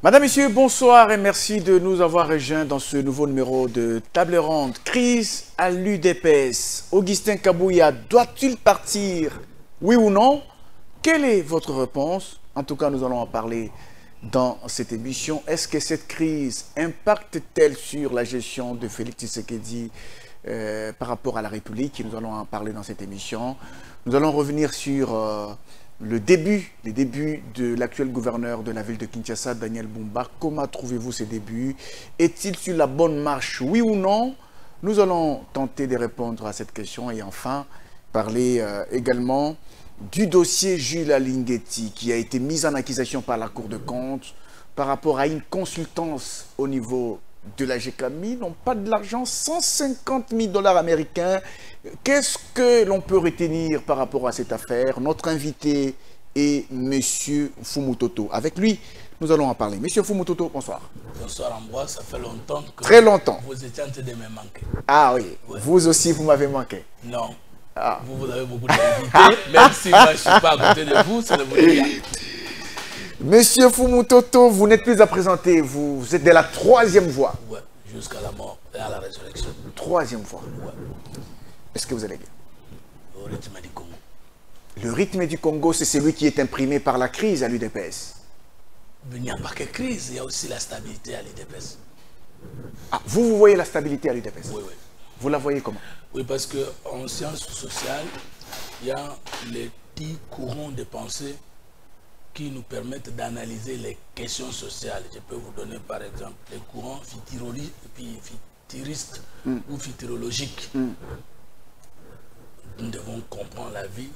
Madame, Messieurs, bonsoir et merci de nous avoir rejoints dans ce nouveau numéro de Table Ronde. Crise à l'UDPS. Augustin Kabouya doit-il partir? Oui ou non? Quelle est votre réponse? En tout cas, nous allons en parler dans cette émission. Est-ce que cette crise impacte-t-elle sur la gestion de Félix Tshisekedi par rapport à la République? Nous allons en parler dans cette émission. Nous allons revenir sur les débuts de l'actuel gouverneur de la ville de Kinshasa, Daniel Bumba. Comment trouvez-vous ces débuts? Est-il sur la bonne marche, oui ou non? Nous allons tenter de répondre à cette question et enfin parler également du dossier Jules Alinguetti qui a été mis en accusation par la Cour de compte par rapport à une consultance au niveau de la GKMI. Ils n'ont pas de l'argent, 150 000 $ américains. Qu'est-ce que l'on peut retenir par rapport à cette affaire? Notre invité est M. Fumutoto. Avec lui, nous allons en parler. M. Fumutoto, bonsoir. Bonsoir Ambroise, ça fait longtemps que très longtemps. Vous étiez en train de me manquer. Ah oui, ouais. Vous aussi, vous m'avez manqué. Non. Ah. Vous avez beaucoup d'invités, même si moi je ne suis pas à côté de vous, ça ne vous dit rien. Monsieur Fumutoto, vous n'êtes plus à présenter, vous êtes de la troisième voie. Oui, jusqu'à la mort et à la résurrection. Troisième voie. Oui. Est-ce que vous allez bien? Au rythme du Congo. Le rythme du Congo, c'est celui qui est imprimé par la crise à l'UDPS. Il n'y a pas que crise, il y a aussi la stabilité à l'UDPS. Ah, vous voyez la stabilité à l'UDPS? Oui, oui. Vous la voyez comment? Oui, parce qu'en sciences sociales, il y a les 10 courants de pensée qui nous permettent d'analyser les questions sociales. Je peux vous donner par exemple les courants futuristes ou futurologiques. Nous devons comprendre la vie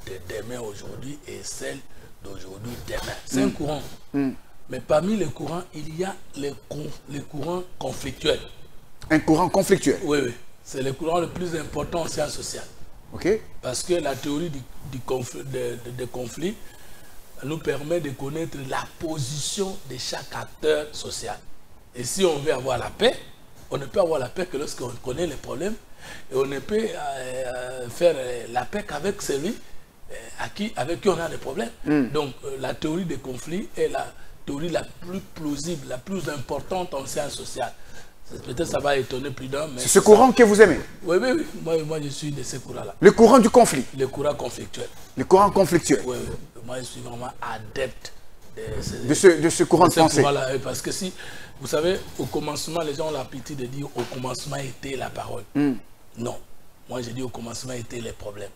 de demain aujourd'hui et celle d'aujourd'hui demain. C'est un courant. Mais parmi les courants, il y a les courants conflictuels. Un courant conflictuel? Oui, oui. C'est le courant le plus important en sciences sociales. Ok. Parce que la théorie du conflit nous permet de connaître la position de chaque acteur social. Et si on veut avoir la paix, on ne peut avoir la paix que lorsqu'on connaît les problèmes. Et on ne peut faire la paix qu'avec celui avec qui on a des problèmes. Donc la théorie des conflits est la théorie la plus plausible, la plus importante en sciences sociales. Peut-être ça va étonner plus d'un. C'est ce courant que vous aimez? Oui, oui, oui. Moi, je suis de ce courant-là. Le courant du conflit? Le courant conflictuel. Le courant conflictuel? Oui, oui. Moi, je suis vraiment adepte de ce courant de pensée. Parce que si, vous savez, au commencement, les gens ont l'habitude de dire au commencement était la parole. Non. Moi, je dis au commencement étaient les problèmes.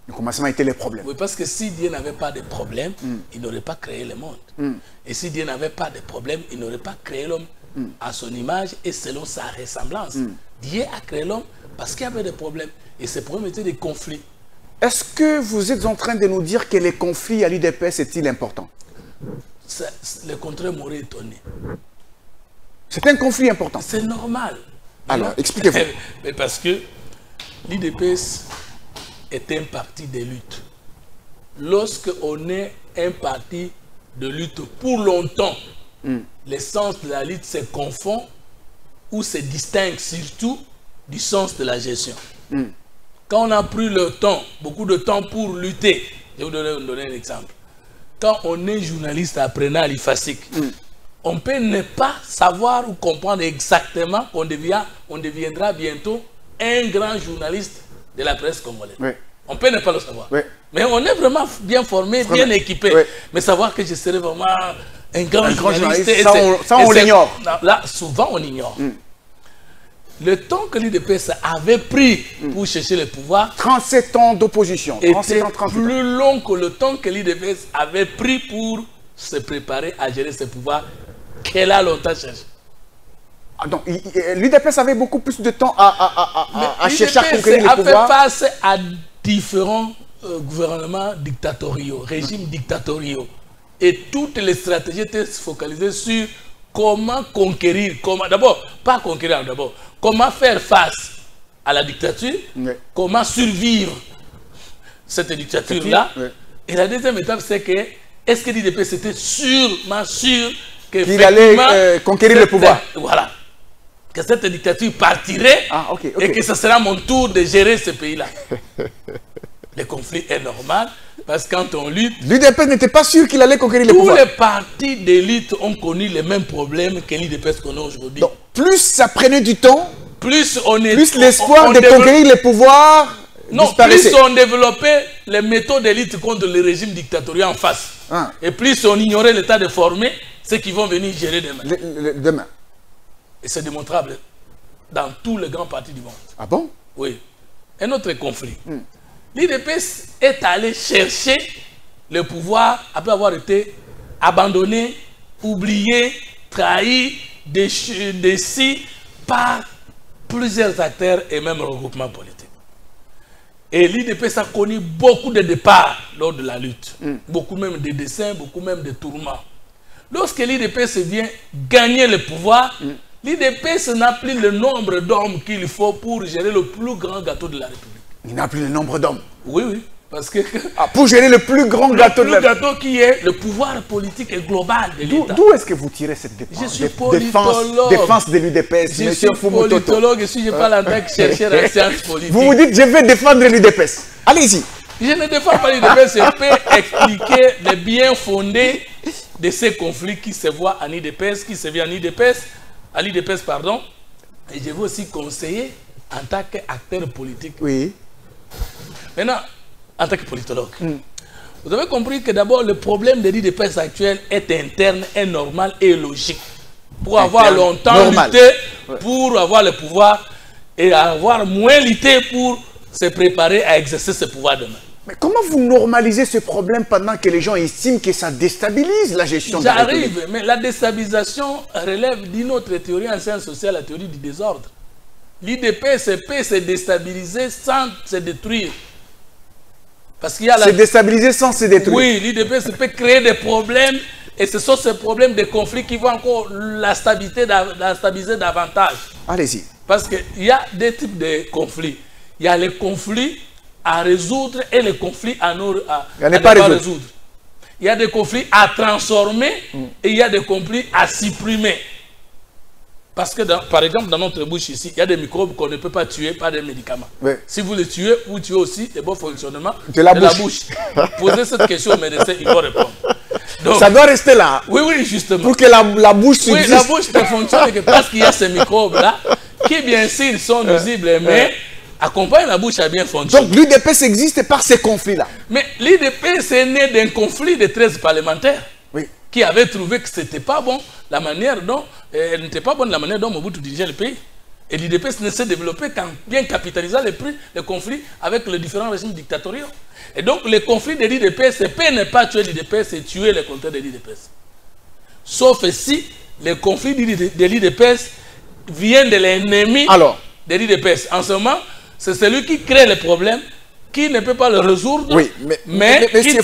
Le commencement était les problèmes. Oui, parce que si Dieu n'avait pas de problème, il n'aurait pas créé le monde. Et si Dieu n'avait pas de problème, il n'aurait pas créé l'homme à son image et selon sa ressemblance. Dieu a créé l'homme parce qu'il y avait des problèmes. Et ces problèmes étaient des conflits. Est-ce que vous êtes en train de nous dire que les conflits à l'UDPS est-il important? Le contraire m'aurait étonné. C'est un conflit important. C'est normal. Alors, expliquez-vous. Mais parce que l'UDPS est un parti de lutte. Lorsqu'on est un parti de lutte pour longtemps, l'essence de la lutte se confond ou se distingue surtout du sens de la gestion. Quand on a pris le temps, beaucoup de temps pour lutter, je vais vous donner un exemple. Quand on est journaliste apprenant à l'IFASIC, on peut ne pas savoir ou comprendre exactement qu'on deviendra bientôt un grand journaliste de la presse congolaise. Oui. On peut ne pas le savoir. Oui. Mais on est vraiment bien formé, bien équipé. Oui. Mais savoir que je serai vraiment un grand journaliste, ça on l'ignore. Là, souvent on ignore. Le temps que l'UDPS avait pris pour chercher le pouvoir, 37 ans d'opposition, était plus long que le temps que l'UDPS avait pris pour se préparer à gérer ce pouvoir qu'elle a longtemps cherché. Ah, donc l'UDPS avait beaucoup plus de temps à chercher à conquérir le pouvoir. A fait face à différents gouvernements dictatoriaux, régimes dictatoriaux. Et toutes les stratégies étaient focalisées sur comment conquérir, d'abord, pas conquérir d'abord, comment faire face à la dictature, comment survivre cette dictature-là. Et la deuxième étape, c'est que, est-ce que l'UDPS était sûrement sûr qu'il allait conquérir le pouvoir? Voilà. Que cette dictature partirait et que ce sera mon tour de gérer ce pays-là. Le conflit est normal. Parce que quand on lutte, l'UDPS n'était pas sûr qu'il allait conquérir le tous pouvoir. les partis d'élite ont connu les mêmes problèmes que l'UDPS connaît aujourd'hui. Donc, plus ça prenait du temps, Plus on est... plus l'espoir on de développe- conquérir le pouvoir Non, disparaissait. plus on développait les méthodes d'élite contre le régime dictatorial en face. Ah. Et plus on ignorait l'état de former ceux qui vont venir gérer demain. Demain. Et c'est démontrable dans tous les grands partis du monde. Ah bon? Oui. Un autre conflit. L'UDPS est allé chercher le pouvoir après avoir été abandonné, oublié, trahi, déçu par plusieurs acteurs et même regroupements politiques. Et l'UDPS a connu beaucoup de départs lors de la lutte. Beaucoup même de dessins, beaucoup même de tourments. Lorsque l'UDPS vient gagner le pouvoir, l'UDPS n'a plus le nombre d'hommes qu'il faut pour gérer le plus grand gâteau de la République. Il n'a plus le nombre d'hommes. Oui, oui. Parce que Ah, pour gérer le plus grand gâteau de le la gâteau qui est le pouvoir politique et global de l'État. D'où est-ce que vous tirez cette Je suis défense de l'UDPS, Je M. suis Fumu Toto? politologue et si je parle en tant que chercheur en sciences politiques. Vous vous dites, je vais défendre l'UDPS. Allez-y. Je ne défends pas l'UDPS, je peux expliquer les biens fondés de ces conflits qui se voient en UDPS, qui se vient en UDPS, à l'UDPS, pardon. Et je veux aussi conseiller en tant qu'acteur politique. Oui. Maintenant, en tant que politologue, vous avez compris que d'abord le problème de l'UDPS actuel est interne, est normal et logique. Pour avoir Interne, longtemps normal. lutté, Ouais. pour avoir le pouvoir et avoir moins lutté pour se préparer à exercer ce pouvoir demain. Mais comment vous normalisez ce problème pendant que les gens estiment que ça déstabilise la gestion de la République? J'arrive, mais la déstabilisation relève d'une autre théorie en sciences sociales, la théorie du désordre. L'UDPS peut se déstabiliser sans se détruire. Parce qu'il y a la... Se déstabiliser sans se détruire. Oui, l'UDPS peut créer des problèmes et ce sont ces problèmes de conflits qui vont encore la stabiliser davantage. Allez-y. Parce qu'il y a deux types de conflits. Il y a les conflits à résoudre et les conflits à ne pas résoudre. Il y a des conflits à transformer et il y a des conflits à supprimer. Parce que, par exemple, dans notre bouche ici, il y a des microbes qu'on ne peut pas tuer par des médicaments. Oui. Si vous les tuez, vous tuez aussi le bon fonctionnement de la bouche. Posez cette question au médecin, il va répondre. Donc, Ça doit rester là. oui, oui, justement. Pour que la bouche Oui, subsiste. la bouche ne fonctionne que parce qu'il y a ces microbes-là, qui bien sûr sont nuisibles, mais accompagnent la bouche à bien fonctionner. Donc l'UDPS existe par ces conflits-là. Mais l'UDPS est né d'un conflit de 13 parlementaires Oui. qui avaient trouvé que c'était pas bon, la manière dont, elle n'était pas bonne la manière dont Mobutu dirigeait le pays. Et l'UDPS ne s'est développé qu'en bien capitalisant les conflits avec les différents régimes dictatoriaux. Et donc les conflits de l'UDPS, c'est peut ne pas tuer l'UDPS et tuer les contraires de l'UDPS. Sauf si les conflits de l'UDPS viennent de l'ennemi de l'UDPS. En ce moment, c'est celui qui crée les problèmes, qui ne peut pas le résoudre. Oui, mais qui tire...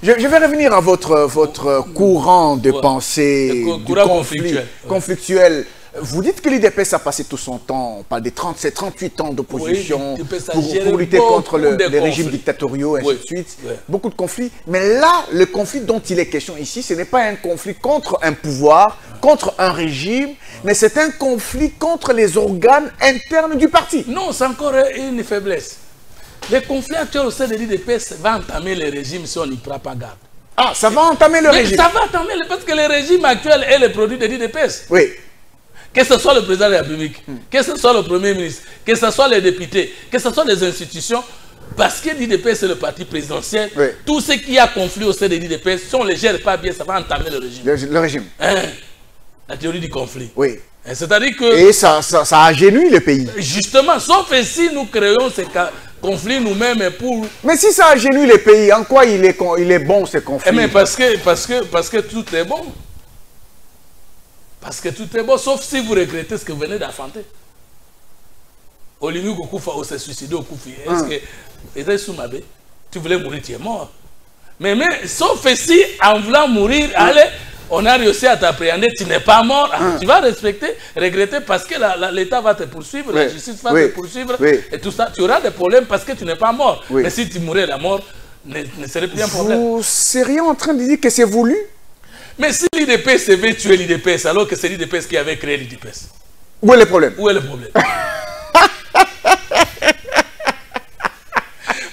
je vais revenir à votre courant de pensée, du conflit conflictuel. Vous dites que l'UDPS a passé tout son temps, on parle des 38 ans d'opposition pour lutter contre les régimes dictatoriaux, et ainsi de suite. Oui. Beaucoup de conflits. Mais là, le conflit dont il est question ici, ce n'est pas un conflit contre un pouvoir, contre un régime, mais c'est un conflit contre les organes internes du parti. Non, c'est encore une faiblesse. Les conflits actuels au sein de l'UDPS vont entamer le régime si on n'y prend pas garde. Ah, ça va entamer le régime. Ça va entamer parce que le régime actuel est le produit de l'UDPS. Oui. Que ce soit le président de la République, que ce soit le Premier ministre, que ce soit les députés, que ce soit les institutions, parce que l'UDPS c'est le parti présidentiel, oui. Tout ce qui a conflit au sein de l'UDPS, si on ne les gère pas bien, ça va entamer le régime. Le régime. Hein? La théorie du conflit. Oui. C'est-à-dire que... Et ça agénue le pays. Justement, sauf si nous créons ces conflits nous-mêmes pour... Mais si ça agénue le pays, en quoi il est bon ce conflit? Mais parce que tout est bon. Parce que tout est bon, sauf si vous regrettez ce que vous venez d'affronter. Olimi Gokufa s'est suicidé au Koufi. Est-ce que Soumabe, tu voulais mourir, tu es mort. Mais sauf si, en voulant mourir, allez, on a réussi à t'appréhender, tu n'es pas mort. Tu vas regretter parce que l'État va te poursuivre, la justice va te poursuivre, et tout ça. Tu auras des problèmes parce que tu n'es pas mort. Mais si tu mourais, la mort ne serait plus un problème. Vous seriez en train de dire que c'est voulu? Mais si l'UDPS veut tuer l'UDPS, alors que c'est l'UDPS qui avait créé l'UDPS. Où est le problème? Où est le problème?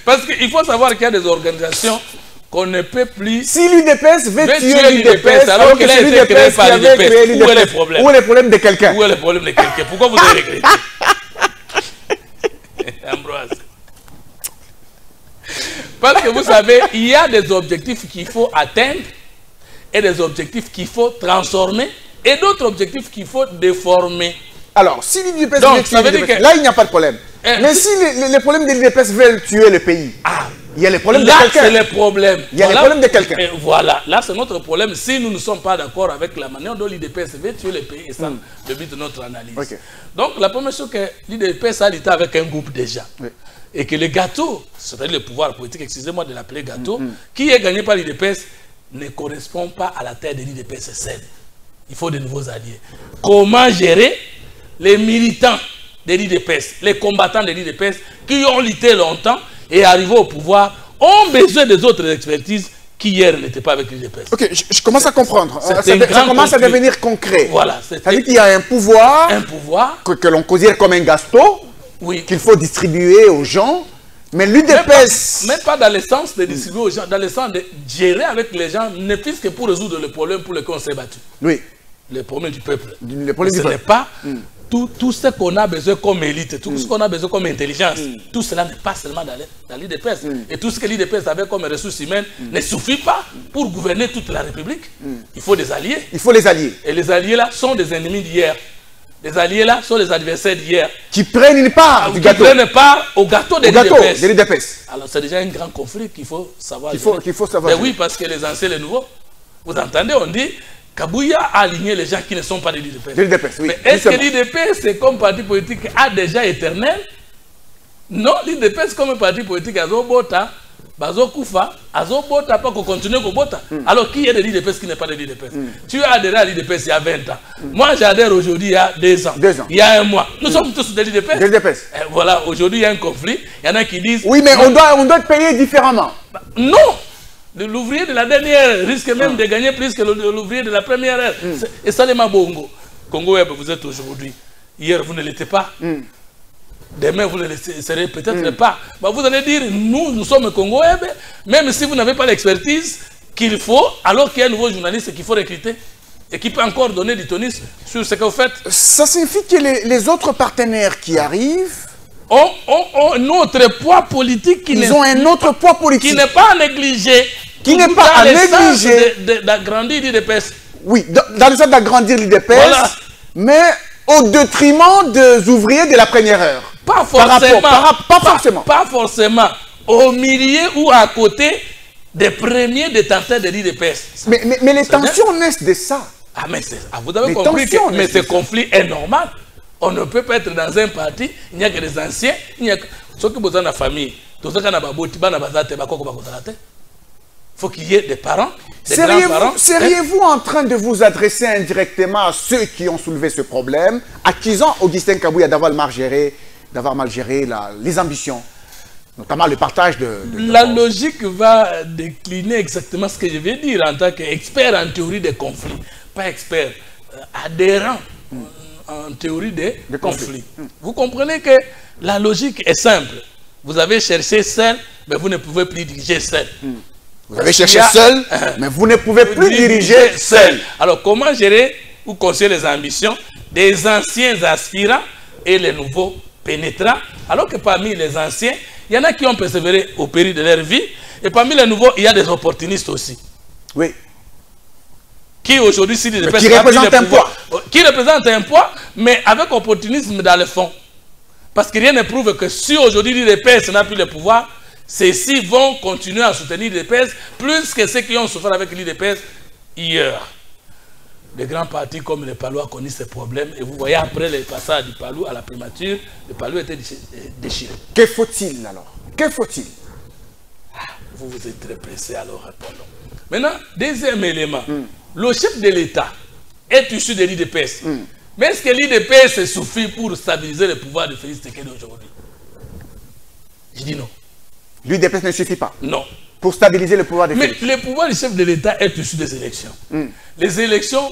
Parce qu'il il faut savoir qu'il y a des organisations qu'on ne peut plus... Si l'UDPS veut tuer l'UDPS, alors que c'est l'UDPS créé par l'UDPS, où est le problème? Où est le problème de quelqu'un? Où est le problème de quelqu'un? Pourquoi vous avez regretté? Ambroise. Parce que vous savez, il y a des objectifs qu'il faut atteindre et des objectifs qu'il faut transformer et d'autres objectifs qu'il faut déformer. Alors, si l'UDPS veut tuer l'UDPS, là, il n'y a pas de problème. Mais si les problèmes de l'UDPS veulent tuer le pays, il y a les problèmes de quelqu'un. Là, c'est le problème. Il y a les problèmes de quelqu'un. Voilà, là, c'est notre problème. Si nous ne sommes pas d'accord avec la manière dont l'UDPS veut tuer le pays, et ça, le but de notre analyse. Okay. Donc, la première chose que l'UDPS a été avec un groupe déjà. Oui. Et que le gâteau, c'est-à-dire le pouvoir politique, excusez-moi de l'appeler gâteau, qui est gagné par l'UDPS, ne correspond pas à la terre de l'UDPS seule. Il faut de nouveaux alliés. Comment gérer les militants de l'UDPS, les combattants de l'UDPS qui ont lutté longtemps et arrivés au pouvoir, ont besoin des autres expertises qui hier n'étaient pas avec l'UDPS. Ok, je commence à comprendre. Ça commence à devenir concret. Voilà. C'est-à-dire qu'il y a un pouvoir, que l'on considère comme un gâteau, qu'il faut distribuer aux gens, mais l'UDPS... Même pas dans le sens de distribuer aux gens, dans le sens de gérer avec les gens, ne plus que pour résoudre le problème pour lequel on s'est battu. Oui. Le problème du peuple. Le problème du peuple. Ce n'est pas... Tout ce qu'on a besoin comme élite, tout ce qu'on a besoin comme intelligence, tout cela n'est pas seulement dans l'UDPS. Et tout ce que l'UDPS avait comme ressources humaines ne suffit pas pour gouverner toute la République. Il faut des alliés. Il faut les alliés. Et les alliés là sont des ennemis d'hier. Les alliés là sont les adversaires d'hier. Qui prennent une part du gâteau. Qui prennent part au gâteau de l'UDPS. Alors c'est déjà un grand conflit qu'il faut savoir. Qu'il faut savoir. Mais oui, parce que les anciens et les nouveaux, vous entendez, on dit... Kabouya a aligné les gens qui ne sont pas de l'UDPS. Oui, mais est-ce que l'UDPS, comme parti politique, a déjà éternel? Non, l'UDPS, comme parti politique, Azobota, Bazokoufa, Azobota, pas qu'on continue au Bota. Alors, qui est de l'UDPS qui n'est pas de l'UDPS? Tu as adhéré à l'UDPS il y a 20 ans. Moi, j'adhère aujourd'hui il y a 2 ans. Il y a 1 mois. Nous sommes tous de l'UDPS. Voilà, aujourd'hui, il y a un conflit. Il y en a qui disent... Oui, mais on doit payer différemment. Non! L'ouvrier de la dernière heure risque même de gagner plus que l'ouvrier de la première heure. Et ça, les Mabongo. Congo Web, vous êtes aujourd'hui. Hier, vous ne l'étiez pas. Demain, vous ne le serez peut-être pas. Bah, vous allez dire, nous sommes Congo Web, même si vous n'avez pas l'expertise qu'il faut, alors qu'il y a un nouveau journaliste qu'il faut recruter et qui peut encore donner du tonus sur ce que vous faites. Ça signifie que les autres partenaires qui arrivent ont un autre poids politique qui n'est pas à négliger. Qui n'est pas à négliger. D'agrandir l'UDPS. Oui, dans le sens d'agrandir l'UDPS, mais au détriment des ouvriers de la première heure. Pas forcément. Pas forcément. Au milieu ou à côté des premiers détenteurs de l'UDPS. Mais les tensions naissent de ça. Ah, mais vous avez compris que ce conflit est normal. On ne peut pas être dans un parti, il n'y a que des anciens, il n'y a que... Ceux qui ont besoin de la famille, il faut qu'il y ait des parents, des grands-parents. Seriez-vous en train de vous adresser indirectement à ceux qui ont soulevé ce problème, accusant Augustin Kabouya d'avoir mal géré les ambitions, notamment le partage de... La logique va décliner exactement ce que je vais dire en tant qu'expert en théorie des conflits. Pas expert, adhérent en théorie des conflits. Vous comprenez que la logique est simple. Vous avez cherché seul, mais vous ne pouvez plus diriger seul. Vous avez cherché seul, mais vous ne pouvez plus diriger seul. Alors, comment gérer ou conseiller les ambitions des anciens aspirants et les nouveaux pénétrants? Alors que parmi les anciens, il y en a qui ont persévéré au péril de leur vie, et parmi les nouveaux, il y a des opportunistes aussi. Oui. Qui aujourd'hui, qui représente un poids. Qui représente un poids, mais avec opportunisme dans le fond. Parce que rien ne prouve que si aujourd'hui l'UDPS n'a plus le pouvoir, ceux-ci vont continuer à soutenir l'UDPS plus que ceux qui ont souffert avec l'UDPS hier. Les grands partis comme le PALU ont connu ces problèmes. Et vous voyez, après le passage du PALU à la primature, le PALU était déchiré. Que faut-il alors? Que faut-il? Vous êtes très pressé, alors répondons. Maintenant, deuxième élément. Le chef de l'État est issu de l'UDPS. Mais est-ce que l'UDPS suffit pour stabiliser le pouvoir de Félix Tshisekedi aujourd'hui? Je dis non. L'UDPS ne suffit pas? Non. Pour stabiliser le pouvoir de Félix? Mais le pouvoir du chef de l'État est issu des élections. Les élections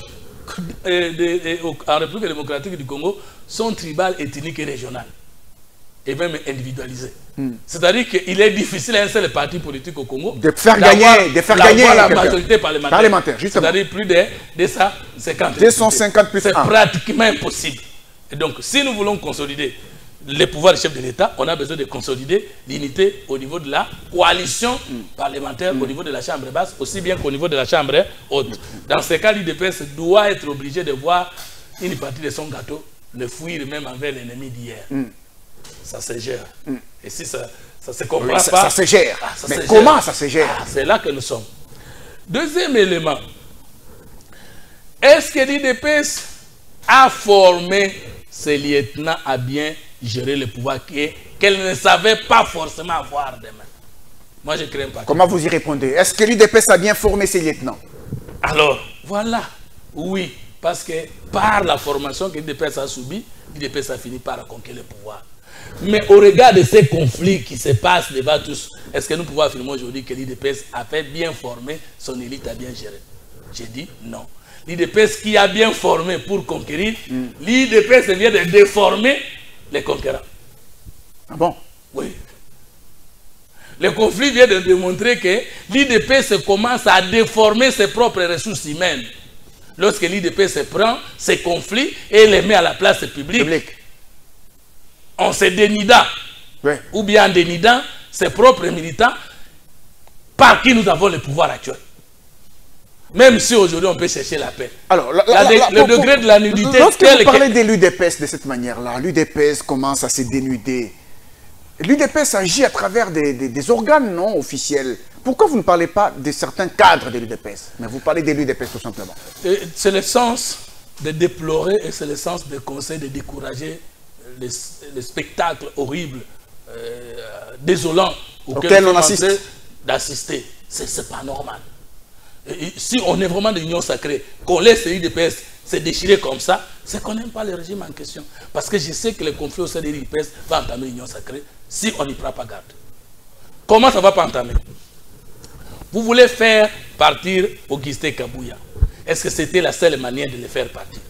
en République démocratique du Congo sont tribales, ethniques et régionales. et même individualisé. C'est-à-dire qu'il est difficile à un seul parti politique au Congo de faire gagner la majorité parlementaire. C'est-à-dire plus de 250. 250 plus 1. C'est pratiquement impossible. Et donc, si nous voulons consolider les pouvoirs du chef de l'État, on a besoin de consolider l'unité au niveau de la coalition parlementaire, au niveau de la Chambre basse, aussi bien qu'au niveau de la Chambre haute. Dans ce cas, l'UDPS doit être obligé de voir une partie de son gâteau le fuir même envers l'ennemi d'hier. Ça se gère. Et si ça se comprend pas... Ça se gère. Mais comment ça se gère? C'est là que nous sommes. Deuxième élément. Est-ce que l'UDPS a formé ses lieutenants à bien gérer le pouvoir qu'elle ne savait pas forcément avoir demain? Moi, je crains pas. Comment vous y répondez? Est-ce que l'UDPS a bien formé ses lieutenants? Alors, voilà. Oui, parce que par la formation que l'UDPS a subie, l'UDPS a fini par conquérir le pouvoir. Mais au regard de ces conflits qui se passent devant tous, est-ce que nous pouvons affirmer aujourd'hui que l'UDPS a fait bien former son élite à bien gérer? J'ai dit non. L'UDPS qui a bien formé pour conquérir, l'UDPS vient de déformer les conquérants. Ah bon? Oui. Le conflit vient de démontrer que l'UDPS commence à déformer ses propres ressources humaines. Lorsque l'UDPS prend ces conflits et les met à la place publique. On se dénida, ou bien en dénidant ses propres militants par qui nous avons le pouvoir actuel. Même si aujourd'hui on peut chercher la paix. Alors, le degré de la nudité... Lorsque vous parlez de l'UDPS de cette manière-là, l'UDPS commence à se dénuder. L'UDPS agit à travers des organes non officiels. Pourquoi vous ne parlez pas de certains cadres de l'UDPS, mais vous parlez de l'UDPS tout simplement? C'est le sens de déplorer et c'est le sens des conseils de décourager les spectacles horribles, désolants auxquels on assiste d'assister. C'est pas normal. Et si on est vraiment de l'union sacrée, qu'on laisse l'UDPS se déchirer comme ça, c'est qu'on n'aime pas le régime en question. Parce que je sais que le conflit au sein de l'UDPS va entamer l'union sacrée si on n'y prend pas garde. Comment ça ne va pas entamer? Vous voulez faire partir Augustin Kabouya. Est-ce que c'était la seule manière de le faire partir?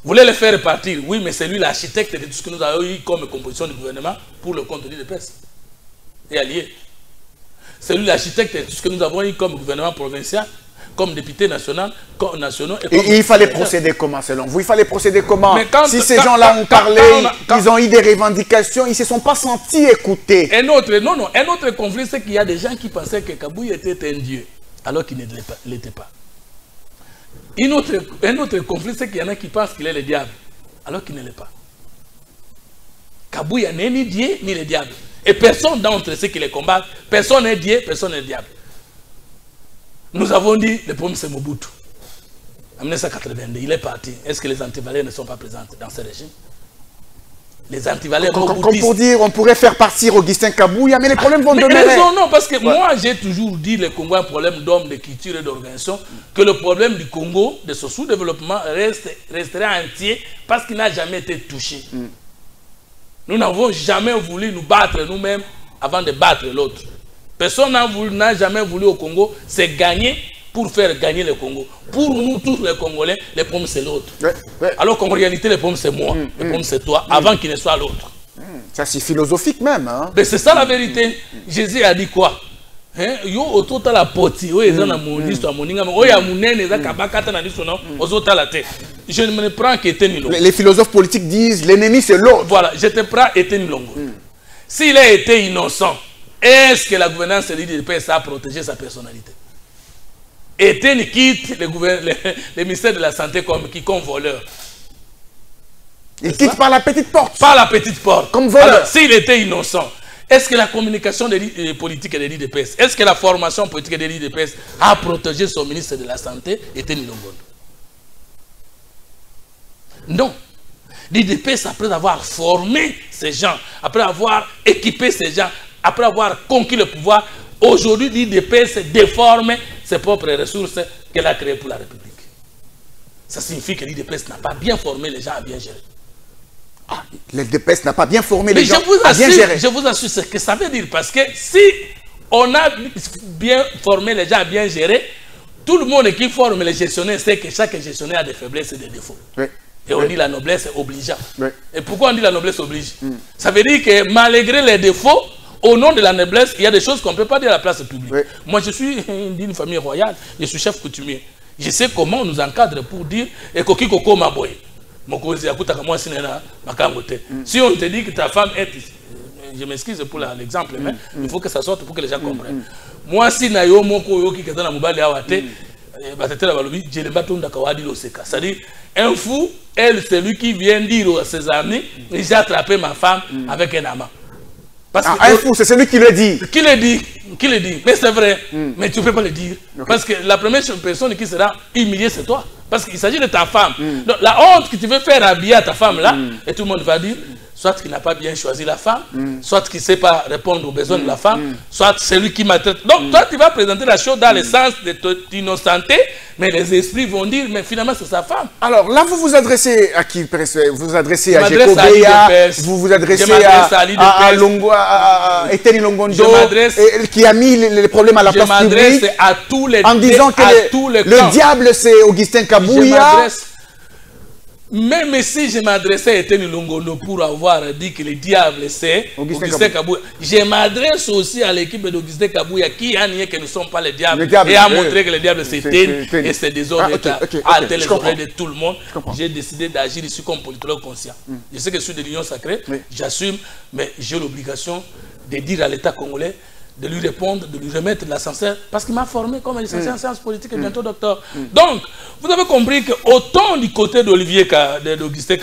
Vous voulez le faire partir? Oui, mais c'est lui l'architecte de tout ce que nous avons eu comme composition du gouvernement pour le compte de l'UDPS et alliés. C'est lui l'architecte de tout ce que nous avons eu comme gouvernement provincial, comme député national, comme nationaux. Et il fallait procéder comment selon vous? Il fallait procéder comment? Si ces gens-là ont parlé, ils ont eu des revendications, ils ne se sont pas sentis écoutés. Un autre conflit, c'est qu'il y a des gens qui pensaient que Kabouya était un dieu, alors qu'il ne l'était pas. Un autre conflit, c'est qu'il y en a qui pensent qu'il est le diable, alors qu'il ne l'est pas. Kabouya n'est ni Dieu, ni le diable. Et personne d'entre ceux qui les combattent, personne n'est Dieu, personne n'est diable. Nous avons dit, le problème c'est Mobutu. En 1982, il est parti. Est-ce que les antivaleurs ne sont pas présents dans ce régime? Les antivaleurs comme pour dire, on pourrait faire partir Augustin Kabouya, mais les problèmes vont demeurer. Non, parce que moi, j'ai toujours dit le Congo a un problème d'hommes, de culture et d'organisation, que le problème du Congo, de son sous-développement, resterait entier parce qu'il n'a jamais été touché. Nous n'avons jamais voulu nous battre nous-mêmes avant de battre l'autre. Personne n'a jamais voulu au Congo se gagner pour faire gagner le Congo. Pour nous tous les Congolais, le problème c'est l'autre. Alors qu'en réalité, le problème c'est moi, le problème c'est toi, avant qu'il ne soit l'autre. Ça c'est philosophique même. Hein? Mais c'est ça la vérité. Jésus a dit quoi? Yo autour la poti, je ne me prends qu'Étienne Ilongo. Les philosophes politiques disent l'ennemi c'est l'autre. Voilà, je te prends Étienne Ilongo. S'il a été innocent, est-ce que la gouvernance de l'UDPS a protégé sa personnalité? Étienne quitte le ministère de la Santé comme voleur. Il quitte par la petite porte. Par la petite porte. Comme voleur. Alors, s'il était innocent, est-ce que la communication politique de l'UDPS, est-ce que la formation politique de l'UDPS a protégé son ministre de la Santé, Étienne Ilongo? Non. L'UDPS, après avoir formé ces gens, après avoir équipé ces gens, après avoir conquis le pouvoir, aujourd'hui l'UDPS déforme ses propres ressources qu'elle a créées pour la République. Ça signifie que l'UDPS n'a pas bien formé les gens à bien gérer. L'UDPS n'a pas bien formé les gens à bien gérer. Je vous assure ce que ça veut dire, parce que si on a bien formé les gens à bien gérer, tout le monde qui forme les gestionnaires sait que chaque gestionnaire a des faiblesses et des défauts. Oui. Et on dit la noblesse est obligeante. Et pourquoi on dit la noblesse oblige? Ça veut dire que malgré les défauts, au nom de la noblesse, il y a des choses qu'on ne peut pas dire à la place publique. Moi, je suis d'une famille royale, je suis chef coutumier. Je sais comment on nous encadre pour dire et koki koko maboye. Si on te dit que ta femme est, je m'excuse pour l'exemple, mais il faut que ça sorte pour que les gens comprennent. Moi, si nayo moko yo ki keza na mobali awate, c'est-à-dire un fou, elle, c'est lui qui vient dire à ses amis, j'ai attrapé ma femme avec un amant. Parce que un fou, c'est celui qui le dit. Qui le dit? Qui le dit? Mais c'est vrai. Mais tu ne peux pas le dire. Parce que la première personne qui sera humiliée, c'est toi. Parce qu'il s'agit de ta femme. Donc, la honte que tu veux faire habiller à ta femme là, et tout le monde va dire, soit qu'il n'a pas bien choisi la femme, soit qu'il ne sait pas répondre aux besoins de la femme, soit c'est lui qui maltraite. Donc toi, tu vas présenter la chose dans le sens de t'innocenté, mais les esprits vont dire, mais finalement, c'est sa femme. Alors là, vous vous adressez à qui? Vous vous adressez à Jeko Beya, vous vous adressez à Eteni Longondo, qui a mis les problèmes à la place publique, à tous les en disant que le diable, c'est Augustin Kabouya. Même si je m'adressais à Eteni Longondo pour avoir dit que le diable c'est Augustin Kabouya, je m'adresse aussi à l'équipe d'Augustin Kabouya qui a nié que nous ne sommes pas les diables et a montré que le diable c'est Eteni et c'est désordre à les oreilles de tout le monde. J'ai décidé d'agir ici comme politologue conscient. Je sais que je suis de l'Union sacrée, j'assume, mais j'ai l'obligation de dire à l'État congolais de lui répondre, de lui remettre de l'ascenseur, parce qu'il m'a formé comme licencié en sciences politiques et bientôt docteur. Donc, vous avez compris que autant du côté d'Augustin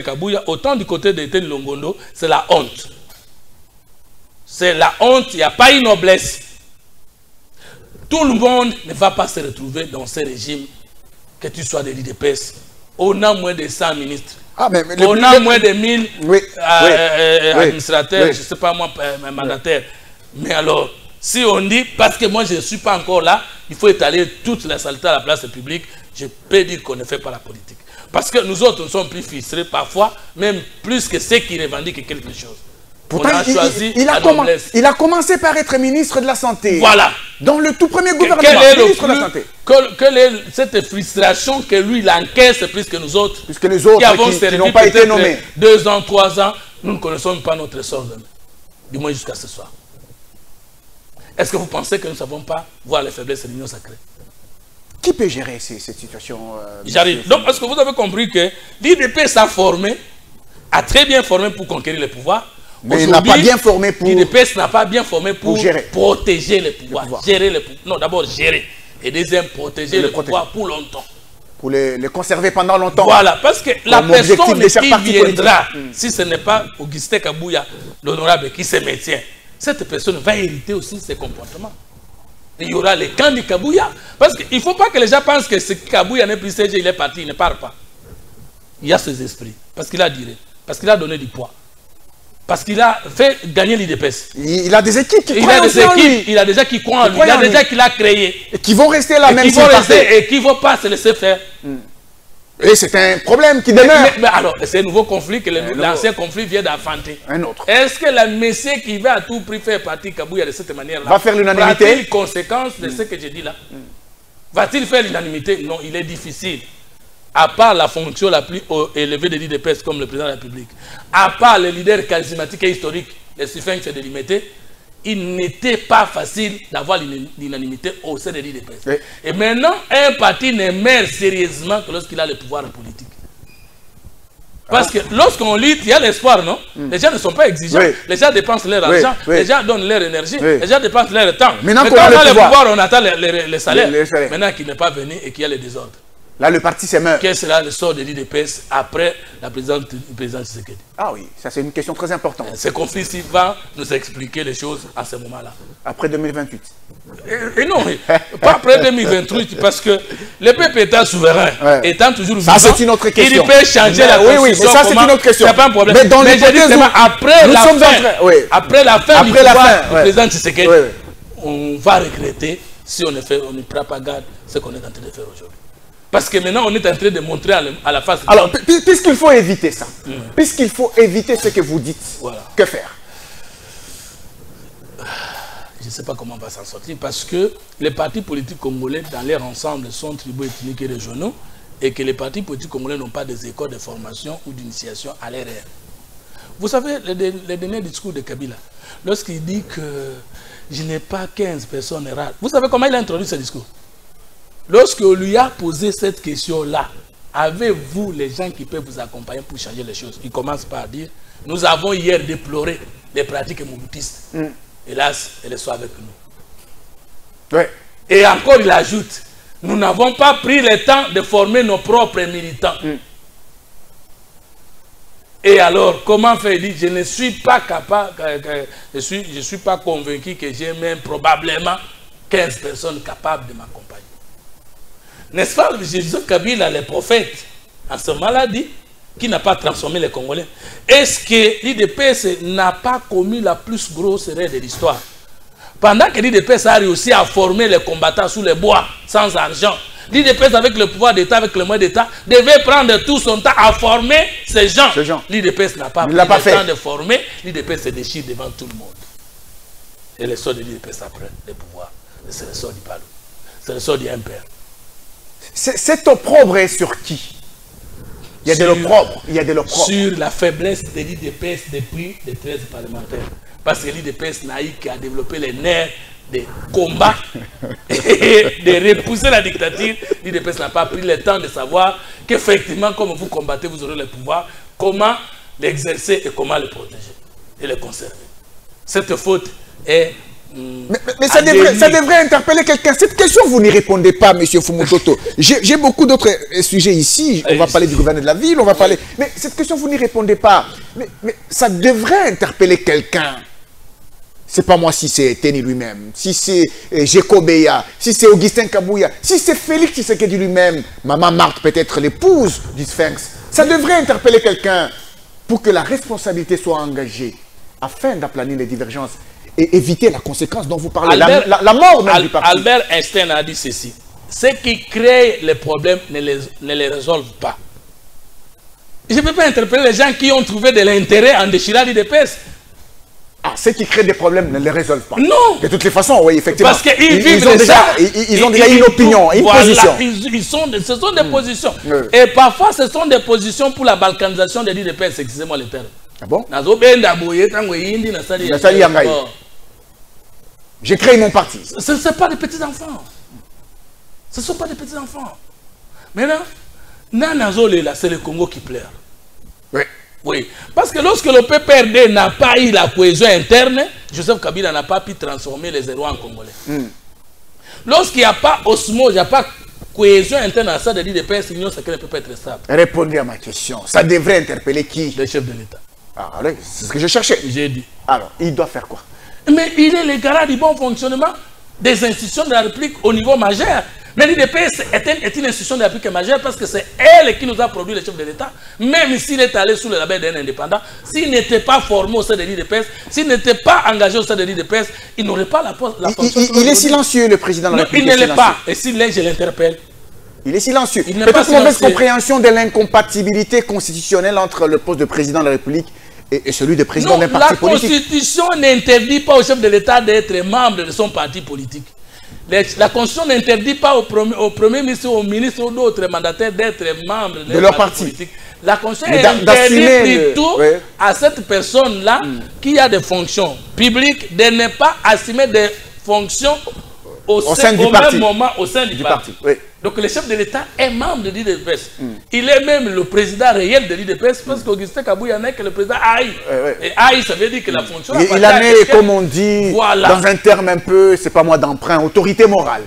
Kabouya, autant du côté d'Eteni Longondo, c'est la honte. C'est la honte, il n'y a pas une noblesse. Tout le monde ne va pas se retrouver dans ce régime, que tu sois de l'IDPS. On a moins de 100 ministres. On a moins de 1000 administrateurs, je ne sais pas moi, mandataires. Mais alors, si on dit, parce que moi je ne suis pas encore là, il faut étaler toute la saleté à la place publique, je peux dire qu'on ne fait pas la politique. Parce que nous autres, nous sommes plus frustrés parfois, même plus que ceux qui revendiquent quelque chose. Pourtant, il a commencé par être ministre de la Santé. Voilà. Dans le tout premier gouvernement, ministre de la Santé. Quelle est cette frustration que lui, il encaisse plus que nous autres? Puisque les autres qui n'ont pas été nommés. 2 ans, 3 ans, nous ne connaissons pas notre sort demain. Du moins jusqu'à ce soir. Est-ce que vous pensez que nous ne savons pas voir les faiblesses de l'Union sacrée? Qui peut gérer cette situation? J'arrive. Donc, est-ce que vous avez compris que l'IDP s'est formé, a très bien formé pour conquérir le pouvoir? Mais il n'a pas bien formé pour... L'IDPS n'a pas bien formé pour gérer. Protéger le pouvoir. Gérer le pouvoir. Non, d'abord gérer. Et deuxième, protéger le pouvoir pour longtemps. Pour les conserver pendant longtemps. Voilà, parce que la personne qui viendra, si ce n'est pas Augustin Kabouya, l'honorable, qui se maintient, cette personne va hériter aussi ses comportements. Il y aura les camps de Kabouya. Parce qu'il ne faut pas que les gens pensent que ce Kabouya n'est plus CG, il est parti, il ne part pas. Il y a ses esprits. Parce qu'il a duré. Parce qu'il a donné du poids. Parce qu'il a fait gagner l'IDPS. Il a des équipes qui croient en lui. Il a des gens qui croient en lui. Il y a des gens qu'il a créés. Et qui vont rester là même et qui ne vont pas se laisser faire. Et c'est un problème qui demeure. Mais alors, c'est un nouveau conflit que l'ancien conflit vient d'enfanter. Un autre. Est-ce que la messie qui va à tout prix faire partie Kabouya de cette manière-là va faire l'unanimité? Va-t-il conséquence de ce que j'ai dit là? Va-t-il faire l'unanimité? Non, il est difficile. À part la fonction la plus élevée de l'IDPS comme le président de la République, à part les leaders charismatiques et historiques, les Sphinx et de l'Imité, il n'était pas facile d'avoir l'unanimité au sein de l'IDPS. Oui. Et maintenant, un parti ne meurt sérieusement que lorsqu'il a le pouvoir politique. Parce que lorsqu'on lutte, il y a l'espoir, non? Les gens ne sont pas exigeants. Oui. Les gens dépensent leur argent, les gens donnent leur énergie, les gens dépensent leur temps. Maintenant quand on a le pouvoir, on attend les salaires. Maintenant qu'il n'est pas venu et qu'il y a le désordre. Là, le parti s'est meurt. Quel sera le sort de l'IDPS après la présidence du président Tshisekedi? Ah oui, ça c'est une question très importante. Ce conflit-ci va nous expliquer les choses à ce moment-là. Après 2028? Et non, pas après 2028, parce que le peuple étant souverain, étant toujours vivant, ça c'est une autre question. Il peut changer la constitution. Oui, mais ça c'est une autre question. C'est pas un problème. Mais dans les après la fin du pouvoir du président Tshisekedi, on va regretter si on ne prend pas garde ce qu'on est en train de faire aujourd'hui. Parce que maintenant, on est en train de montrer à la face... Alors, puisqu'il faut éviter ça, puisqu'il faut éviter ce que vous dites, que faire? Je ne sais pas comment on va s'en sortir, parce que les partis politiques congolais, dans leur ensemble, sont tribus ethniques et régionaux, et que les partis politiques congolais n'ont pas des écoles de formation ou d'initiation à l'RR. Vous savez, le dernier discours de Kabila, lorsqu'il dit que je n'ai pas 15 personnes rares, vous savez comment il a introduit ce discours? Lorsqu'on lui a posé cette question-là, avez-vous les gens qui peuvent vous accompagner pour changer les choses? Il commence par dire, nous avons hier déploré les pratiques mobutistes. Hélas, elles sont avec nous. Ouais. Et encore, il ajoute, nous n'avons pas pris le temps de former nos propres militants. Et alors, comment faire? Il dit, je ne suis pas capable, je suis pas convaincu que j'ai même probablement 15 personnes capables de m'accompagner. N'est-ce pas, Joseph Kabila, le prophète, en ce moment-là dit, qui n'a pas transformé les Congolais? Est-ce que l'IDPS n'a pas commis la plus grosse erreur de l'histoire? Pendant que l'IDPS a réussi à former les combattants sous les bois, sans argent, l'IDPS avec le pouvoir d'État, avec le moyen d'État, devait prendre tout son temps à former ces gens. L'IDPS n'a pas pris le temps de former, l'IDPS se déchire devant tout le monde. Et le sort de l'IDPS après le pouvoir. C'est le sort du Palou. C'est le sort du impère. Cet opprobre est sur qui? Il y a de l'opprobre. Il y a de l'opprobre. Sur la faiblesse de l'IDPS depuis les 13 parlementaires. Parce que l'IDPS n'a eu qu'à développer les nerfs de combat et de repousser la dictature. L'IDPS n'a pas pris le temps de savoir qu'effectivement, comme vous combattez, vous aurez le pouvoir, comment l'exercer et comment le protéger et le conserver. Cette faute est... Mais ça devrait interpeller quelqu'un. Cette question, vous n'y répondez pas, M. Fumutoto. J'ai beaucoup d'autres sujets ici. On va parler du gouverneur de la ville, on va parler... Mais cette question, vous n'y répondez pas. Mais ça devrait interpeller quelqu'un. C'est pas moi si c'est Teni lui-même, si c'est Jekobeya, si c'est Augustin Kabouya, si c'est Félix Tshisekedi lui-même, Maman Marthe peut-être l'épouse du Sphinx. Ça devrait interpeller quelqu'un pour que la responsabilité soit engagée afin d'aplanir les divergences et éviter la conséquence dont vous parlez, la mort même du parti. Albert Einstein a dit ceci, ceux qui créent les problèmes ne les résolvent pas. Je ne peux pas interpeller les gens qui ont trouvé de l'intérêt en déchirant l'IDPS. Ah, ceux qui créent des problèmes ne les résolvent pas. Non. De toutes les façons, oui, effectivement. Parce qu'ils vivent ils ont déjà une opinion, une position. Ce sont des positions. Et parfois, ce sont des positions pour la balkanisation de l'IDPS, excusez-moi le terme. Ah bon? J'ai créé mon parti. Ce ne sont pas des petits-enfants. Ce ne sont pas des petits-enfants. Maintenant, c'est le Congo qui pleure. Oui. Oui, parce que lorsque le PPRD n'a pas eu la cohésion interne, Joseph Kabila n'a pas pu transformer les zéros en Congolais. Lorsqu'il n'y a pas osmose, il n'y a pas cohésion interne à ça de l'IDPS, l'Union sacrée ne peut pas être stable. Répondez à ma question. Ça devrait interpeller qui? Le chef de l'État. Ah, c'est ce que je cherchais. J'ai dit. Alors, il doit faire quoi? Mais il est le garant du bon fonctionnement des institutions de la République au niveau majeur. Mais l'IDPS est une institution de la République majeure parce que c'est elle qui nous a produit le chef de l'État. Même s'il est allé sous le label d'un indépendant, s'il n'était pas formé au sein de l'IDPS, s'il n'était pas engagé au sein de l'IDPS, il n'aurait pas la fonction. Il est silencieux, le président de la République. Il ne l'est pas. Et s'il l'est, je l'interpelle. Il est silencieux. Peut-être mauvaise compréhension de l'incompatibilité constitutionnelle entre le poste de président de la République et celui de président d'un parti politique. La Constitution n'interdit pas au chef de l'État d'être membre de son parti politique. La Constitution n'interdit pas au Premier ministre ou au ministre ou d'autres mandataires d'être membres de leur parti politique. La Constitution interdit plutôt à cette personne-là qui a des fonctions publiques de ne pas assumer des fonctions au sein du parti. Même moment au sein du parti. Oui. Donc le chef de l'État est membre de l'IDPS. Il est même le président réel de l'IDPS parce qu'Augustin Kabouya n'est que le président AI. Et AI, ça veut dire que la fonction... Il en est, comme on dit, dans un terme un peu, c'est pas moi d'emprunt, autorité morale.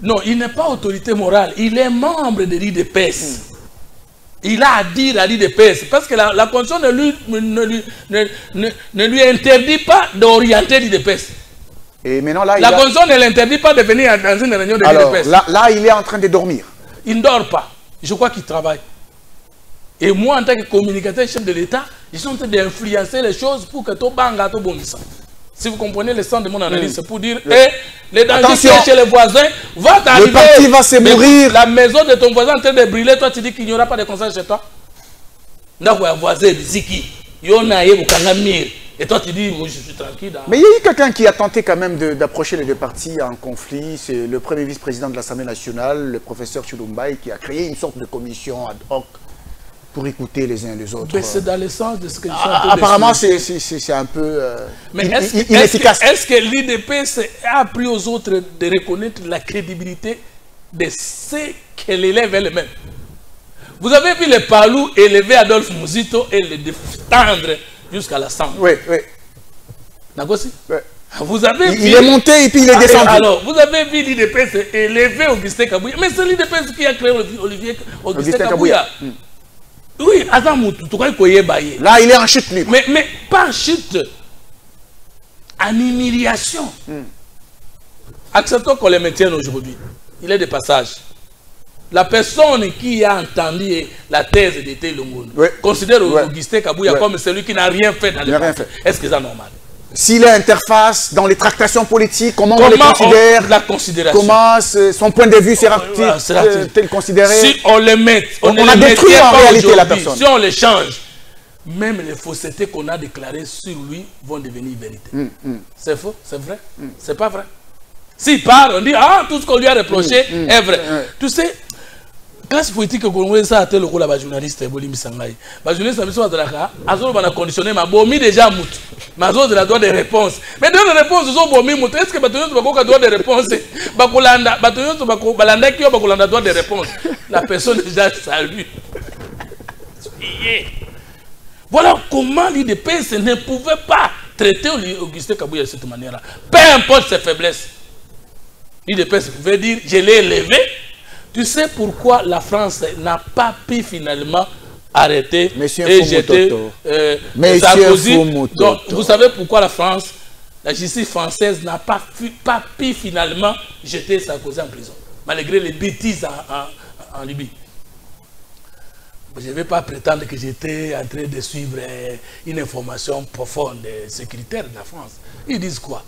Non, il n'est pas autorité morale. Il est membre de l'IDPS. Il a à dire à l'IDPS parce que la Constitution ne lui interdit pas d'orienter l'IDPS. Et maintenant, là, la Constitution ne l'interdit pas de venir dans une réunion de l'IDPS. Là, il est en train de dormir. Il ne dort pas. Je crois qu'il travaille. Et moi, en tant que communicateur chef de l'État, je suis en train d'influencer les choses pour que tout banga, tout bon. Si vous comprenez le sens de mon analyse, c'est pour dire, les dangers qui sont chez les voisins, va t'arriver. Le parti va se mourir. La maison de ton voisin est en train de brûler, toi tu dis qu'il n'y aura pas de concert chez toi. N'a pas voisin, Ziki. Yona ye bukangamir. Et toi, tu dis, moi, je suis tranquille. Hein. Mais il y a eu quelqu'un qui a tenté quand même d'approcher les deux partis en conflit. C'est le premier vice-président de l'Assemblée nationale, le professeur Chulumbaï, qui a créé une sorte de commission ad hoc pour écouter les uns les autres. Mais c'est dans le sens de ce que je suis apparemment, c'est un peu mais inefficace. Est-ce que l'IDPS a appris aux autres de reconnaître la crédibilité de ce que l'élève elle-même? Vous avez vu le Palou élever Adolphe Mouzito et le défendre jusqu'à l'Assemblée. Oui, oui. D'accord? Oui. Vous avez il est monté et puis il est descendu. Alors, vous avez vu l'IDPS élever Augustin Kabouya. Mais c'est l'IDPS qui a créé Augustin Kabouya. Oui, attends, là, il est en chute libre. Mais pas en chute, en humiliation. Acceptons qu'on le maintienne aujourd'hui. Il est de passage. La personne qui a entendu la thèse d'Été Longono considère Augustin Kabouya comme celui qui n'a rien fait dans le parti. Est-ce que c'est normal? S'il est interface dans les tractations politiques, comment on le considère? La considération. Comment son point de vue sera-t-il considéré? Si on le met, on a détruit en réalité la personne. Si on le change, même les faussetés qu'on a déclarées sur lui vont devenir vérité. C'est faux? C'est vrai? C'est pas vrai? S'il part, on dit, ah, tout ce qu'on lui a reproché est vrai. Tu sais, classe politique congolaise ça a été le rôle de journaliste Bolimi Sangai. Les journalistes sont à conditionner ma bomi déjà mout. Ma zone de la droit de réponse. Mais dans la réponse ils ont bomi mout. Est-ce que batoyo ba droit de réponse bakolanda batoyo balanda qui bakolanda droit de réponse. La personne déjà salue. Voilà comment l'IDPS ne pouvait pas traiter Augustin Kabouya de cette manière-là. Peu importe ses faiblesses. L'IDPS pouvait dire je l'ai élevé. Tu sais pourquoi la France n'a pas pu finalement arrêter et jeter Sarkozy? Donc, vous savez pourquoi la France, la justice française n'a pas pu finalement jeter Sarkozy en prison, malgré les bêtises en Libye. Je ne vais pas prétendre que j'étais en train de suivre une information profonde et sécuritaire de la France. Ils disent quoi?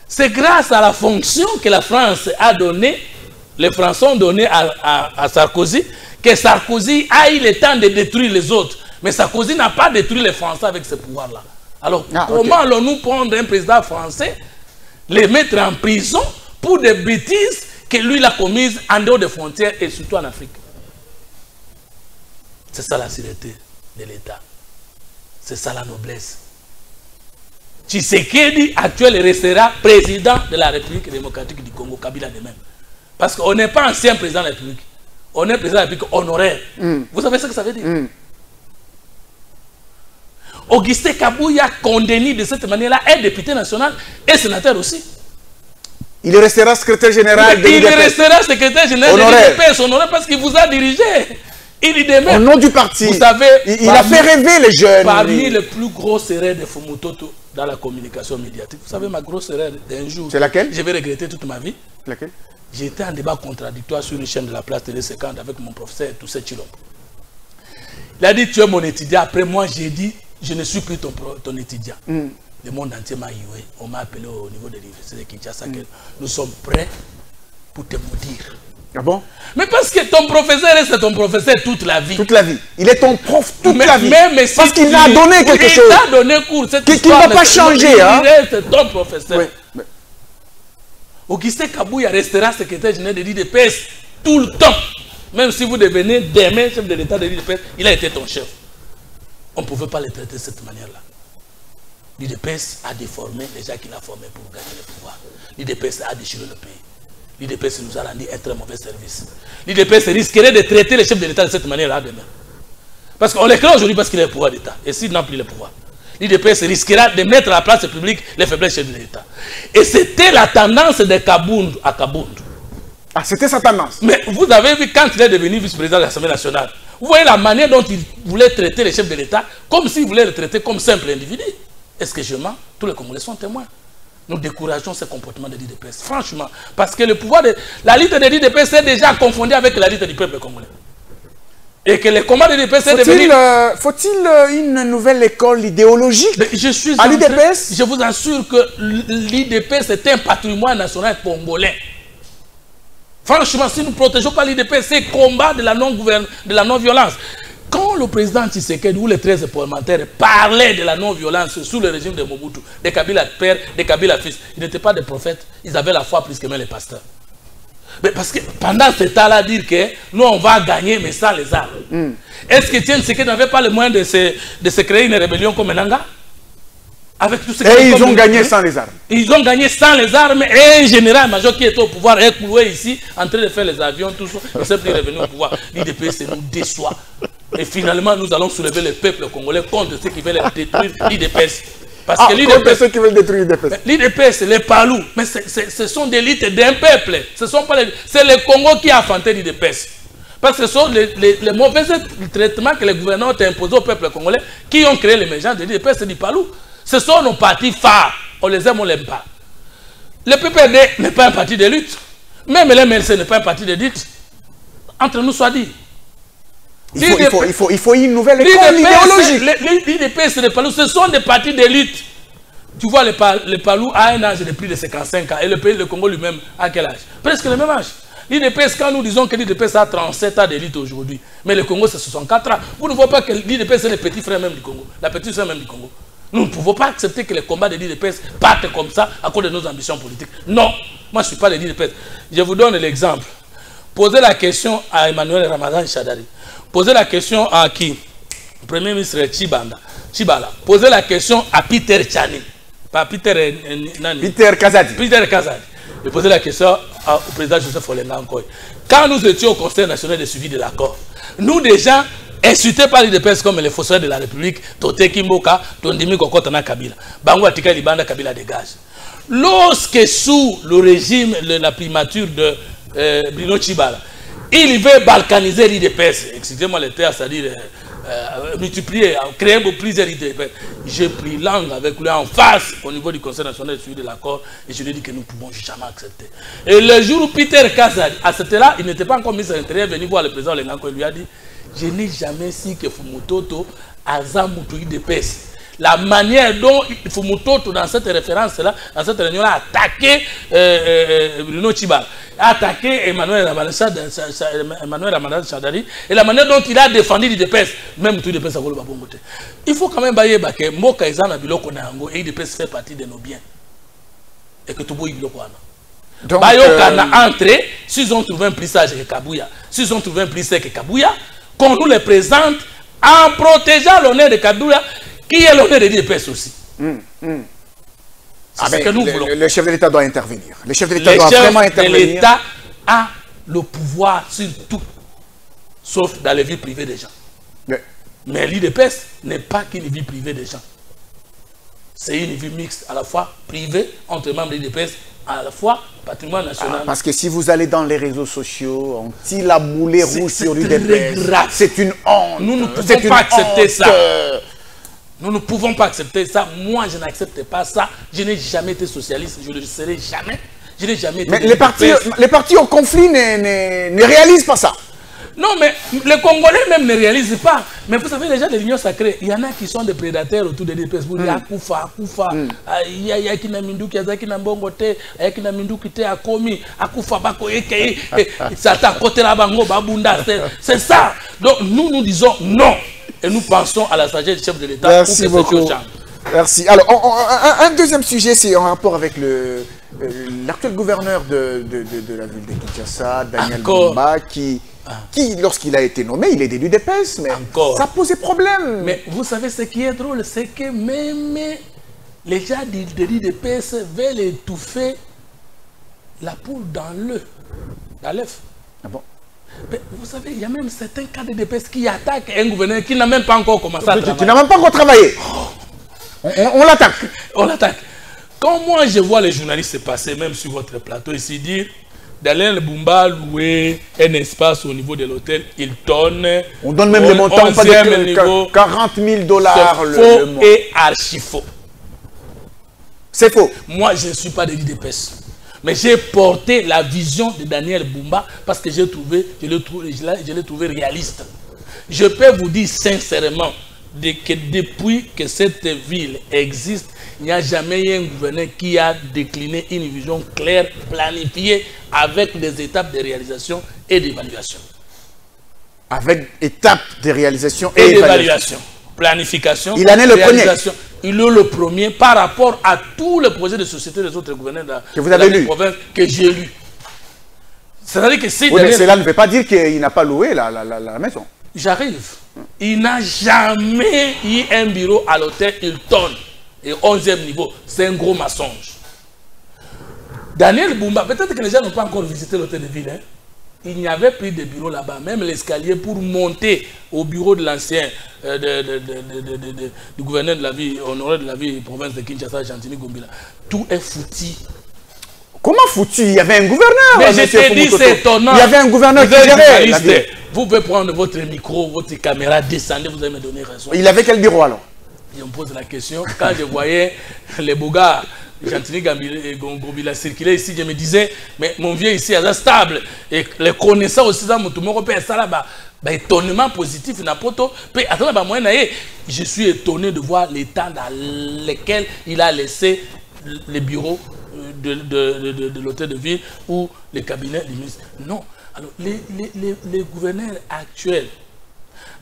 C'est grâce à la fonction que la France a donnée. Les Français ont donné à Sarkozy que Sarkozy a eu le temps de détruire les autres. Mais Sarkozy n'a pas détruit les Français avec ce pouvoir-là. Alors, comment allons-nous prendre un président français, les mettre en prison pour des bêtises que lui a commises en dehors des frontières et surtout en Afrique? C'est ça la sûreté de l'État. C'est ça la noblesse. Tshisekedi, actuel, restera président de la République démocratique du Congo, Kabila de même. Parce qu'on n'est pas ancien président de la République. On est président de la République honoraire. Vous savez ce que ça veut dire? Augustin Kabouya, condamné de cette manière-là, est député national et sénateur aussi. Il restera secrétaire général de l'IDPS. Il restera secrétaire général de l'IDPS honoraire parce qu'il vous a dirigé. Au nom du parti. Vous savez, il a fait rêver les jeunes. Parmi les plus grosses erreurs de Fumutoto dans la communication médiatique, vous savez ma grosse erreur d'un jour. C'est laquelle? Je vais regretter toute ma vie. Laquelle? J'étais en débat contradictoire sur une chaîne de la place Télé 50 avec mon professeur Toussé Chilombo. Il a dit tu es mon étudiant. Après moi j'ai dit je ne suis plus ton étudiant. Le monde entier m'a hué. On m'a appelé au niveau de l'université de Kinshasa que nous sommes prêts pour te maudire. Ah bon? Mais parce que ton professeur reste ton professeur toute la vie. Toute la vie. Il est ton prof toute la vie. Mais si parce qu'il a donné quelque chose. Il t'a donné cours. Qui ne va pas changer. Il reste ton professeur. Oui. Augustin Kabouya restera secrétaire général de l'IDPS tout le temps. Même si vous devenez demain chef de l'État de l'IDPS, il a été ton chef. On ne pouvait pas le traiter de cette manière-là. L'IDPS a déformé les gens qu'il a formés pour gagner le pouvoir. L'IDPS a déchiré le pays. L'IDPS nous a rendu un très mauvais service. L'IDPS risquerait de traiter les chefs de l'État de cette manière-là demain. Parce qu'on les crée aujourd'hui parce qu'il a le pouvoir d'État. Et s'il n'a plus le pouvoir, l'IDPS risquera de mettre à la place publique les faiblesses chefs de l'État. Et c'était la tendance de Kabound à Kabound. Ah, c'était sa tendance. Mais vous avez vu quand il est devenu vice-président de l'Assemblée nationale, vous voyez la manière dont il voulait traiter les chefs de l'État comme s'il voulait les traiter comme simples individus. Est-ce que je mens? Tous les Congolais sont témoins. Nous décourageons ce comportement de l'IDPS, franchement. Parce que le pouvoir de la lutte de l'IDPS est déjà confondu avec la lutte du peuple congolais. Et que le combat de l'IDPS est devenu... Faut-il une nouvelle école idéologique à l'IDPS? Je vous assure que l'IDPS est un patrimoine national congolais. Franchement, si nous ne protégeons pas l'IDPS, c'est le combat de la non-violence. Quand le président Tshisekedi ou les 13 parlementaires parlaient de la non-violence sous le régime de Mobutu, de Kabila père, de Kabila fils, ils n'étaient pas des prophètes, ils avaient la foi plus que même les pasteurs. Mais parce que pendant ce temps-là, dire que nous on va gagner mais sans les armes. Est-ce que Tshisekedi n'avait pas le moyen de se créer une rébellion comme Nanga? Avec tout ce et ils ont gagné sans les armes. Ils ont gagné sans les armes et un général-major qui était au pouvoir est cloué ici en train de faire les avions, tout ça. Il s'est plus revenu au pouvoir. L'IDPS nous déçoit. Et finalement, nous allons soulever le peuple congolais contre ceux qui veulent détruire l'IDPS. Parce que contre ceux qui veulent détruire l'IDPS. L'IDPS, les Palous, mais ce sont des élites d'un peuple. C'est le Congo qui a affronté l'IDPS. Parce que ce sont les mauvais traitements que les gouvernants ont imposés au peuple congolais qui ont créé l'émergence de l'IDPS et du Palou. Ce sont nos partis phares. On les aime, on ne les aime pas. Le PPD n'est pas un parti de lutte. Même l'MLC n'est pas un parti de lutte. Entre nous soit dit. Il faut une nouvelle école idéologique. L'IDPS et les Palous, ce sont des partis de lutte. Tu vois, les Palous a un âge de plus de 55 ans. Et le Congo lui-même a quel âge? Presque le même âge. L'IDPS, quand nous disons que l'IDPS a 37 ans d'élite aujourd'hui, mais le Congo c'est 64 ans, vous ne voyez pas que l'IDPS est le petit frère même du Congo, la petite soeur même du Congo. Nous ne pouvons pas accepter que les combats de l'IDPS partent comme ça à cause de nos ambitions politiques. Non, moi je ne suis pas de l'IDPS. Je vous donne l'exemple. Posez la question à Emmanuel Ramadan Shadari. Posez la question à qui? Le Premier ministre Chibala. Posez la question à Peter Tchani. Pas Peter Kazadi. Peter Kazadi. Et posez la question au président Joseph Olenga Nkoy. Quand nous étions au Conseil national de suivi de l'accord, nous déjà insultés par l'IDPS comme les fossoyeurs de la République, Tote Kimboka, Tondimi Kokotana Kabila. Bango Atika Libanda Kabila dégage. Lorsque sous le régime, la primature de Bruno Chibala, il veut balkaniser l'IDPS, excusez-moi le terme, c'est-à-dire multiplier, créer plusieurs IDPS. J'ai pris langue avec lui en face au niveau du Conseil national de suivi de l'accord et je lui ai dit que nous ne pouvons jamais accepter. Et le jour où Peter Kazadi, à ce temps-là, il n'était pas encore ministre de l'Intérieur, venu voir le président Lenganko et lui a dit: je n'ai jamais su que Fumutoto a Zamutu IDPS. La manière dont Fumutoto, dans cette référence-là, dans cette réunion-là, a attaqué Bruno Chibala, a attaqué Emmanuel Ramadan Shadari, et la manière dont il a défendu l'IDPS, même tout l'IDPS a voulu babongote. Il faut quand même bailler que Mboka Ezana Biloko Nango et l'IDPS fait partie de nos biens. Et que tout le monde donc, Bayokana entré, s'ils ont trouvé un plus sage que Kabouya, s'ils ont trouvé un plus sec que Kabouya, qu'on nous les présente en protégeant l'honneur de Kabouya, qui est l'honneur de l'IDPS aussi. C'est ce que nous voulons. Le chef de l'État doit intervenir. Le chef de l'État doit vraiment intervenir. L'État a le pouvoir sur tout, sauf dans les vies privées des gens. Mais l'IDPS n'est pas qu'une vie privée des gens. C'est une vie mixte, à la fois privée, entre membres de l'IDPS, à la fois patrimoine national. Parce que si vous allez dans les réseaux sociaux, on tire la boulet rouge sur l'IDPS. C'est une honte. Nous ne pouvons pas accepter ça. Nous ne pouvons pas accepter ça. Moi, je n'accepte pas ça. Je n'ai jamais été socialiste. Je ne le serai jamais. Je n'ai jamais été... Mais les partis au conflit ne réalisent pas ça. Non, mais les Congolais même ne réalisent pas. Mais vous savez, les gens de l'Union sacrée, il y en a qui sont des prédateurs autour de l'IDPS. Vous dites, Akoufa. Il y a qui n'a minduki, il y a qui n'a bongote, il y a qui n'a minduki te akomi, Akoufa bako eke, Satan kote la bango babunda. C'est ça. Donc nous disons non. Et nous pensons à la sagesse du chef de l'État. Merci beaucoup. Merci. Alors, un deuxième sujet, c'est en rapport avec l'actuel gouverneur de la ville de Kinshasa, Daniel Bumba, qui lorsqu'il a été nommé, il est de l'UDPS, mais ça posait problème. Mais vous savez ce qui est drôle, c'est que même les gens de l'UDPS veulent étouffer la poule dans l'œuf. Ah bon? Mais vous savez, il y a même certains cas de DPS qui attaquent un gouverneur qui n'a même pas encore commencé à travailler. Qui n'a même pas encore travaillé. On l'attaque. On l'attaque. Quand moi je vois les journalistes passer, même sur votre plateau, ici dire Daniel Bumba louer un espace au niveau de l'hôtel Hilton. On donne même le montant, pas de 40 000 $. C'est faux et archi faux. C'est faux. Moi, je ne suis pas de l'IDPS. Mais j'ai porté la vision de Daniel Bumba parce que je l'ai trouvé réaliste. Je peux vous dire sincèrement que depuis que cette ville existe, il n'y a jamais eu un gouverneur qui a décliné une vision claire, planifiée, avec des étapes de réalisation et d'évaluation. Avec étape de réalisation et d'évaluation. Planification. Il en est le premier. Il est le premier par rapport à tous les projets de société des autres gouverneurs que vous avez lu, province que j'ai lu. C'est-à-dire que si... Oui, mais cela ne veut pas dire qu'il n'a pas loué la maison. J'arrive. Il n'a jamais eu un bureau à l'hôtel Hilton et 11e niveau. C'est un gros mensonge. Daniel Bumba, peut-être que les gens n'ont pas encore visité l'hôtel de ville. Hein? Il n'y avait plus de bureau là-bas. Même l'escalier pour monter au bureau de l'ancien du gouverneur de la ville, honoré de la ville, province de Kinshasa, Chantini Gombila. Tout est foutu. Comment foutu? Il y avait un gouverneur. Mais je te dis, c'est étonnant. Il y avait un gouverneur qui gérait la ville. Vous pouvez prendre votre micro, votre caméra, descendre, vous allez me donner raison. Il avait quel bureau alors? Je me pose la question. Quand je voyais les beaux gars, Chantini Gombila circuler ici, je me disais, mais mon vieux ici, il est stable. Et les connaissants aussi, ça là-bas. Étonnement positif, je suis étonné de voir l'état dans lequel il a laissé les bureaux de l'hôtel de ville ou les cabinets du ministre. Non. Alors, les gouverneurs actuels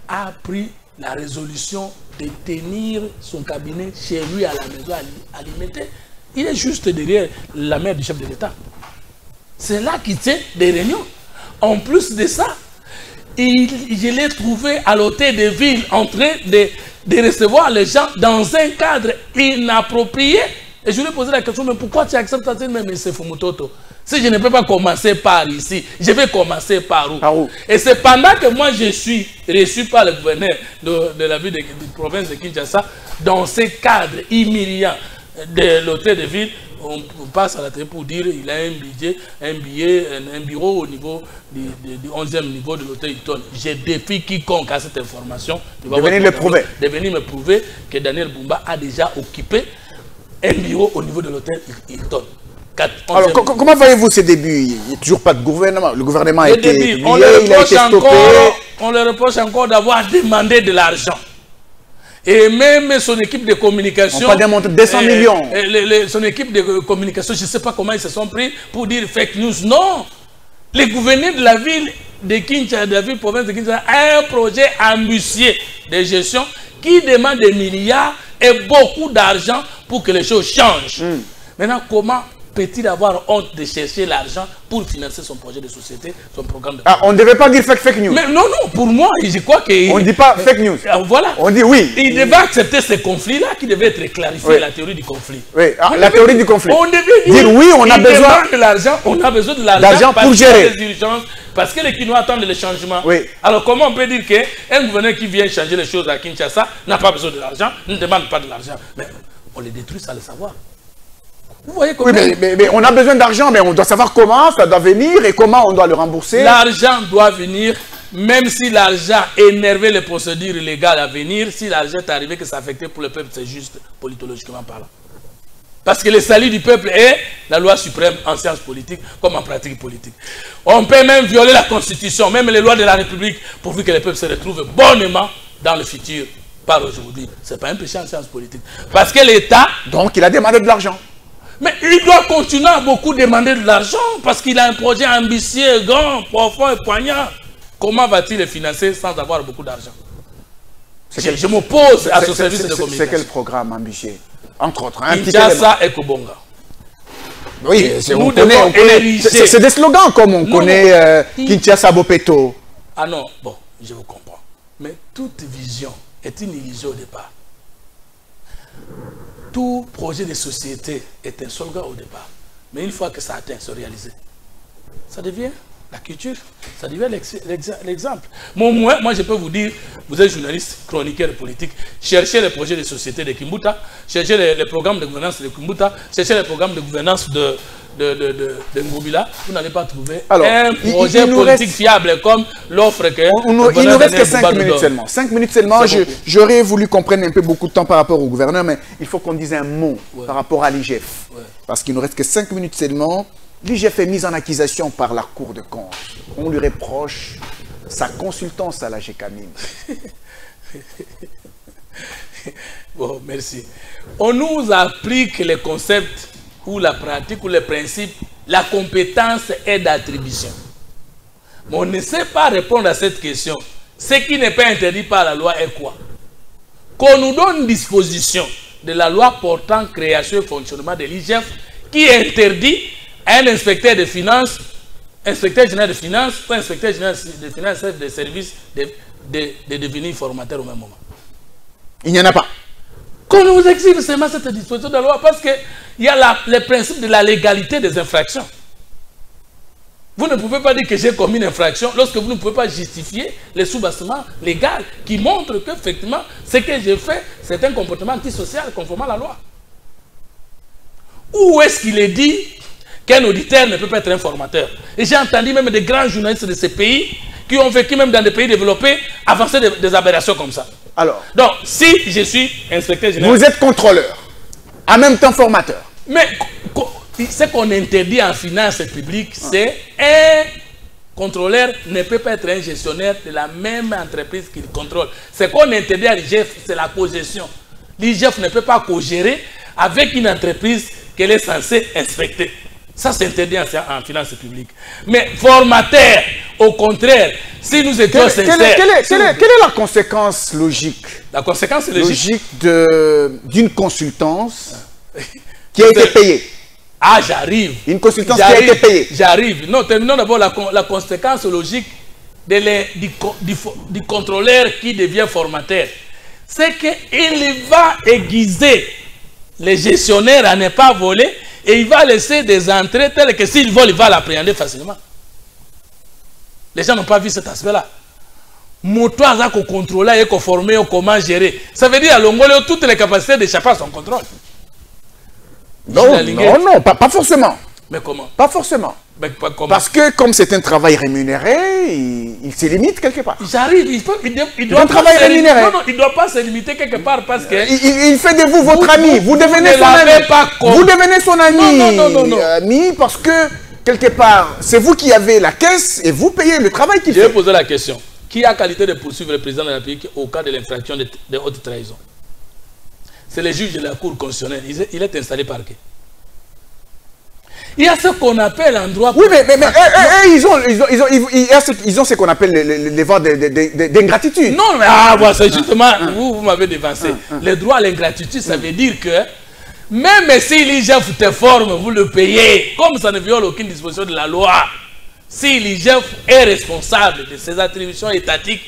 a pris la résolution de tenir son cabinet chez lui à la maison alimentée. Il est juste derrière la mère du chef de l'État. C'est là qu'il tient des réunions. En plus de ça, je l'ai trouvé à l'hôtel de ville en train de recevoir les gens dans un cadre inapproprié. Et je lui ai posé la question, mais pourquoi tu acceptes ça? Mais c'est Fumutoto. Si je ne peux pas commencer par ici, je vais commencer par où? Et c'est pendant que moi je suis reçu par le gouverneur de la ville de province de Kinshasa, dans ce cadre humiliant de l'hôtel de ville, on passe à la télé pour dire qu'il a un bureau au niveau du 11e niveau de l'hôtel Hilton. Je défie quiconque à cette information de venir me prouver que Daniel Bumba a déjà occupé un bureau au niveau de l'hôtel Hilton. Alors, comment voyez-vous ces débuts? Il n'y a toujours pas de gouvernement. Le gouvernement a été publié, on le reproche encore d'avoir demandé de l'argent. Et même son équipe de communication... On pas démontré 200 millions. Son équipe de communication, je ne sais pas comment ils se sont pris pour dire fake news. Non! Les gouverneurs de la ville de Kinshasa, de la ville province de Kinshasa, a un projet ambitieux de gestion qui demande des milliards et beaucoup d'argent pour que les choses changent. Maintenant, comment peut-il avoir honte de chercher l'argent pour financer son projet de société, son programme de... Ah, on ne devait pas dire fake news. Mais non, pour moi, je crois que... On ne dit pas fake news. Voilà. On dit oui. Il devait accepter ce conflit-là qui devait être clarifié, la théorie du conflit. Oui, la théorie du conflit. On devait dire oui, on a besoin de l'argent, on a besoin de l'argent pour gérer. Parce que les Kinois attendent le changement. Oui. Alors comment on peut dire qu'un gouverneur qui vient changer les choses à Kinshasa n'a pas besoin de l'argent, ne demande pas de l'argent? Mais on les détruit sans le savoir. Vous voyez comment... Oui, mais on a besoin d'argent, mais on doit savoir comment ça doit venir et comment on doit le rembourser. L'argent doit venir, même si l'argent énervait les procédures légales à venir, si l'argent est arrivé que ça affectait pour le peuple, c'est juste politologiquement parlant. Parce que le salut du peuple est la loi suprême en sciences politiques comme en pratique politique. On peut même violer la Constitution, même les lois de la République, pourvu que le peuple se retrouve bonnement dans le futur, par aujourd'hui. Ce n'est pas un péché en sciences politiques. Parce que l'État... Donc il a demandé de l'argent. Mais il doit continuer à beaucoup demander de l'argent parce qu'il a un projet ambitieux, grand, profond et poignant. Comment va-t-il le financer sans avoir beaucoup d'argent? Je m'oppose à ce service de communication. C'est quel programme ambitieux? Entre autres, Kinshasa et Kobonga. Oui, c'est des slogans comme on connaît Kinshasa Bopeto. Ah non, bon, je vous comprends. Mais toute vision est une illusion au départ. Tout projet de société est un slogan au départ. Mais une fois que ça atteint, se réaliser, ça devient la culture, ça devient l'exemple. Moi, je peux vous dire, vous êtes journaliste, chroniqueur politique, cherchez les projets de société de Kimbuta, cherchez les programmes de gouvernance de Kimbuta, cherchez les programmes de gouvernance de Ngobila, vous n'allez pas trouver un projet politique fiable comme l'offre que... Il nous reste que 5 minutes seulement. 5 minutes seulement. J'aurais voulu qu'on prenne un peu beaucoup de temps par rapport au gouverneur, mais il faut qu'on dise un mot par rapport à l'IGF. Parce qu'il nous reste que 5 minutes seulement. L'IGF est mise en accusation par la Cour de compte. On lui reproche sa consultance à la GECAMIN. Bon, merci. On nous applique les concepts ou la pratique ou les principes, la compétence est d'attribution. Mais on ne sait pas répondre à cette question. Ce qui n'est pas interdit par la loi est quoi? Qu'on nous donne une disposition de la loi portant création et fonctionnement de l'IGF qui interdit à un inspecteur de finances, inspecteur général de finances ou inspecteur général de finances de services de devenir formateur au même moment. Il n'y en a pas. Qu'on nous exige seulement cette disposition de la loi parce qu'il y a le principe de la légalité des infractions. Vous ne pouvez pas dire que j'ai commis une infraction lorsque vous ne pouvez pas justifier les sous-bassements légaux qui montrent qu'effectivement, ce que j'ai fait, c'est un comportement antisocial conformément à la loi. Où est-ce qu'il est dit qu'un auditeur ne peut pas être un formateur? Et j'ai entendu même des grands journalistes de ces pays qui ont vécu même dans des pays développés avancer des aberrations comme ça. Alors, donc, si je suis inspecteur général... Vous êtes contrôleur, en même temps formateur. Mais ce qu'on interdit en finance publique, c'est un contrôleur ne peut pas être un gestionnaire de la même entreprise qu'il contrôle. Ce qu'on interdit à l'IGF, c'est la cogestion. L'IGF ne peut pas co-gérer avec une entreprise qu'elle est censée inspecter. Ça, c'est interdit en finance publique. Mais formateur, au contraire, si nous étions sincères... Quelle est la conséquence logique? La conséquence logique d'une consultance qui a été payée. Ah, j'arrive. Une consultance qui a été payée. J'arrive. Non, terminons d'abord la conséquence logique du contrôleur qui devient formateur. C'est qu'il va aiguiser les gestionnaires à ne pas voler et il va laisser des entrées telles que s'il vole, il va l'appréhender facilement. Les gens n'ont pas vu cet aspect-là. Moto a contrôler et former comment gérer. Ça veut dire à Longolé toutes les capacités d'échapper à son contrôle. Non, non, pas forcément. Mais comment? Pas forcément. Mais comment? Parce que comme c'est un travail rémunéré, il se limite quelque part. J'arrive, il doit un travail rémunéré. Non, il ne doit pas se limiter quelque part parce que... Il fait de vous votre ami. Vous devenez son ami. Vous devenez son ami. Non. Ami parce que quelque part, c'est vous qui avez la caisse et vous payez le travail qu'il fait. Je vais poser la question. Qui a qualité de poursuivre le président de la République au cas de l'infraction de haute trahison? C'est le juge de la Cour constitutionnelle. Il est installé par qui? Il y a ce qu'on appelle en droit... Oui, mais ils ont ce qu'on appelle les voies d'ingratitude. Non, mais voilà, c'est justement... Vous m'avez dévancé. Le droit à l'ingratitude, ça veut dire que même si l'IGF te forme, vous le payez, comme ça ne viole aucune disposition de la loi. Si l'IGF est responsable de ses attributions étatiques,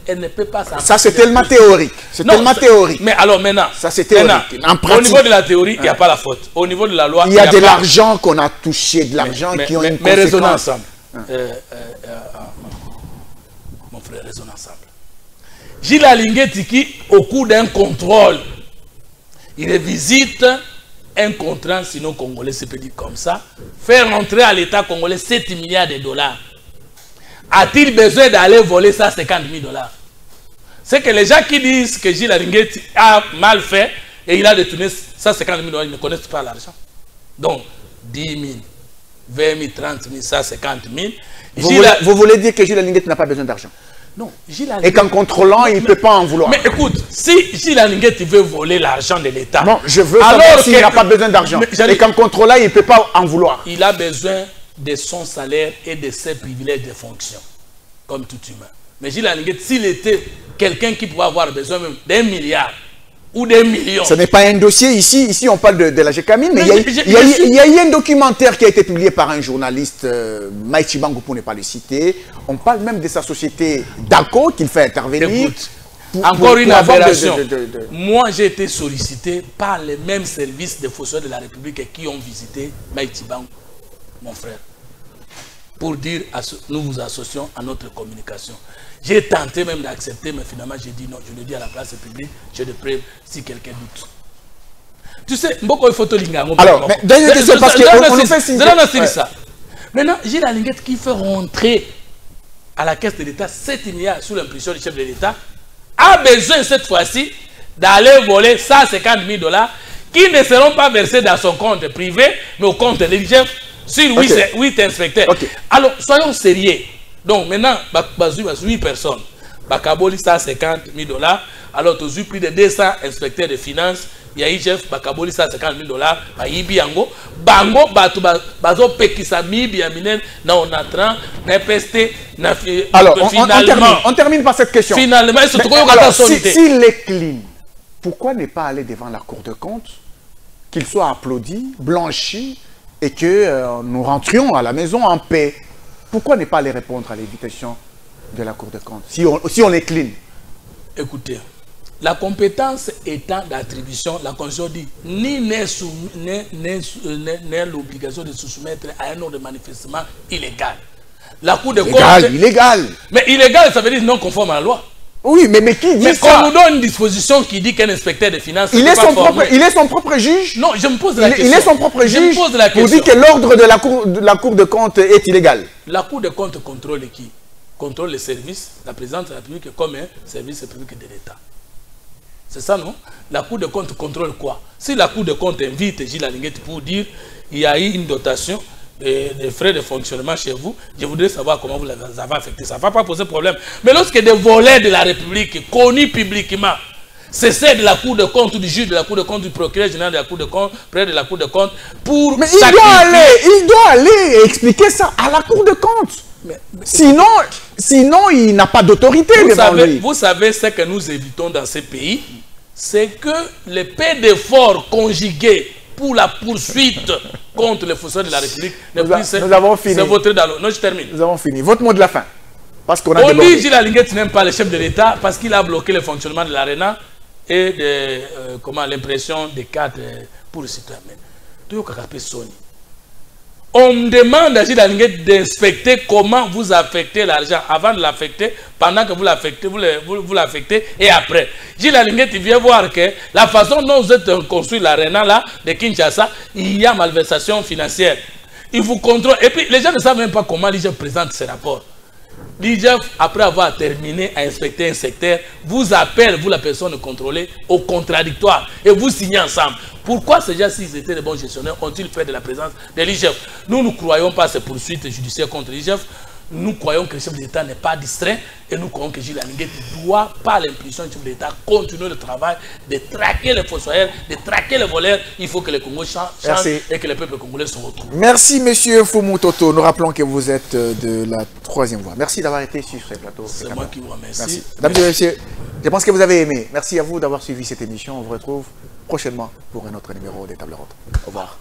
elle ne peut pas s'en... Ça, c'est tellement théorique. C'est tellement théorique. Mais alors maintenant... Ça, c'est théorique. En pratique, au niveau de la théorie, il n'y a pas la faute. Au niveau de la loi... Il y a de l'argent qu'on a touché, de l'argent qui ont une conséquence. Mais raisonnons ensemble. Mon frère, raisonnons ensemble. Gilles Alinguetti qui, au cours d'un contrôle, il visite un contrat, sinon congolais, c'est peut dire comme ça, faire rentrer à l'État congolais 7 milliards de dollars. A-t-il besoin d'aller voler ça 50 000 dollars? C'est que les gens qui disent que Gilles Alinguetti a mal fait et il a détourné ça 50 000 dollars, ils ne connaissent pas l'argent. Donc, 10 000, 20 000, 30 000, ça 50 000. Vous voulez dire que Gilles Alinguetti n'a pas besoin d'argent? Non, Gilles Alinguetti... Et qu'en contrôlant, il ne peut pas en vouloir. Mais écoute, si Gilles Alinguetti veut voler l'argent de l'État... Non, je veux savoir s'il n'a pas besoin d'argent. Et qu'en contrôlant, il ne peut pas en vouloir. Il a besoin de son salaire et de ses privilèges de fonction, comme tout humain. Mais Gilles Alinguetti, s'il était quelqu'un qui pouvait avoir besoin même d'un milliard ou des millions... Ce n'est pas un dossier ici. Ici, on parle de la GECAMIN, mais il y a eu un documentaire qui a été publié par un journaliste, Maïchi Bango, pour ne pas le citer. On parle même de sa société DACO qu'il fait intervenir. Écoute, encore une aberration. Moi, j'ai été sollicité par les mêmes services des forces de la République qui ont visité Maïchi Bango, mon frère, pour dire nous vous associons à notre communication. J'ai tenté même d'accepter, mais finalement j'ai dit non, je le dis à la place publique, j'ai des preuves si quelqu'un doute. Tu sais, Mboko il faut te lingango. Alors, dernière question, parce qu'on nous fait ça. Maintenant, Gilles Alinguetti qui fait rentrer à la caisse de l'État 7 milliards sous l'impulsion du chef de l'État, a besoin cette fois-ci d'aller voler 150 000 dollars qui ne seront pas versés dans son compte privé, mais au compte de l'IGF sur 8 inspecteurs. Alors, soyons sérieux. Donc, maintenant, 8 personnes. Bakaboli 150 000 dollars. Alors, tu as eu plus de 200 inspecteurs de finances, il y a IGF, Bakaboli, ça 50 000 $, Bayibi Yango, Bango, Bazo Pekisa, Mibi, Aminen, na on attend, na PST, na alors, on termine par cette question. Finalement, il se trouve s'il est clean, pourquoi ne pas aller devant la Cour de compte, qu'il soit applaudi, blanchi, et que nous rentrions à la maison en paix? Pourquoi ne pas aller répondre à l'invitation de la Cour de compte, si on est clean? Écoutez, la compétence étant d'attribution, la Constitution dit ni n'est l'obligation de se soumettre à un ordre de manifestement illégal. La Cour de compte... Illégal. Mais illégal, ça veut dire non conforme à la loi. Oui, mais qui dit ça? Qu'on nous donne une disposition qui dit qu'un inspecteur des finances... Il est son propre juge? Non, je me pose la question. Il est son propre juge pour dire que l'ordre de la Cour de compte est illégal. La Cour de compte contrôle qui? Contrôle les services, la présidence de la République comme un service public de l'État. C'est ça, non? La Cour de compte contrôle quoi? Si la Cour de compte invite Gilles Alinguet pour dire il y a eu une dotation des frais de fonctionnement chez vous, je voudrais savoir comment vous les avez affectés. Ça ne va pas poser problème. Mais lorsque des volets de la République, connus publiquement, c'est de la Cour de compte, du juge de la Cour de compte, du procureur général de la Cour de compte, près de la Cour de compte, pour... Mais il doit aller expliquer ça à la Cour de compte. Sinon, il n'a pas d'autorité devant lui. Vous savez ce que nous évitons dans ces pays, c'est que les paix d'efforts conjugués pour la poursuite contre les forces de la République ne puissent se voter dans l'eau. Non, je termine. Nous avons fini. Votre mot de la fin. Parce qu'on a on dit Gilles Alinguet n'aime pas le chef de l'État parce qu'il a bloqué le fonctionnement de l'ARENA et l'impression des cartes pour le citoyen. On demande à Gilles Alinguet d'inspecter comment vous affectez l'argent avant de l'affecter, pendant que vous l'affectez, vous l'affectez et après. Gilles Alinguet, il vient voir que la façon dont vous êtes construit l'ARENA là, de Kinshasa, il y a malversation financière. Il vous contrôle. Et puis les gens ne savent même pas comment l'IGF présente ses rapports. L'IGF, après avoir terminé à inspecter un secteur, vous appelle, vous la personne contrôlée, au contradictoire et vous signez ensemble. Pourquoi ces gens, s'ils étaient de bons gestionnaires, ont-ils fait de la présence de l'IGF? Nous ne croyons pas à ces poursuites judiciaires contre l'IGF. Nous croyons que le chef de l'État n'est pas distrait et nous croyons que Gilles Alinguet doit, par l'impulsion du chef de l'État, continuer le travail de traquer les fossoyeurs, de traquer les voleurs. Il faut que les Congolais changent et que les peuples congolais se retrouvent. Merci, monsieur Fumu Toto. Nous rappelons que vous êtes de la 3e voie. Merci d'avoir été sur ce plateau. C'est moi qui vous remercie. Merci. Mesdames et messieurs, je pense que vous avez aimé. Merci à vous d'avoir suivi cette émission. On vous retrouve prochainement pour un autre numéro des Tables Rondes. Au revoir.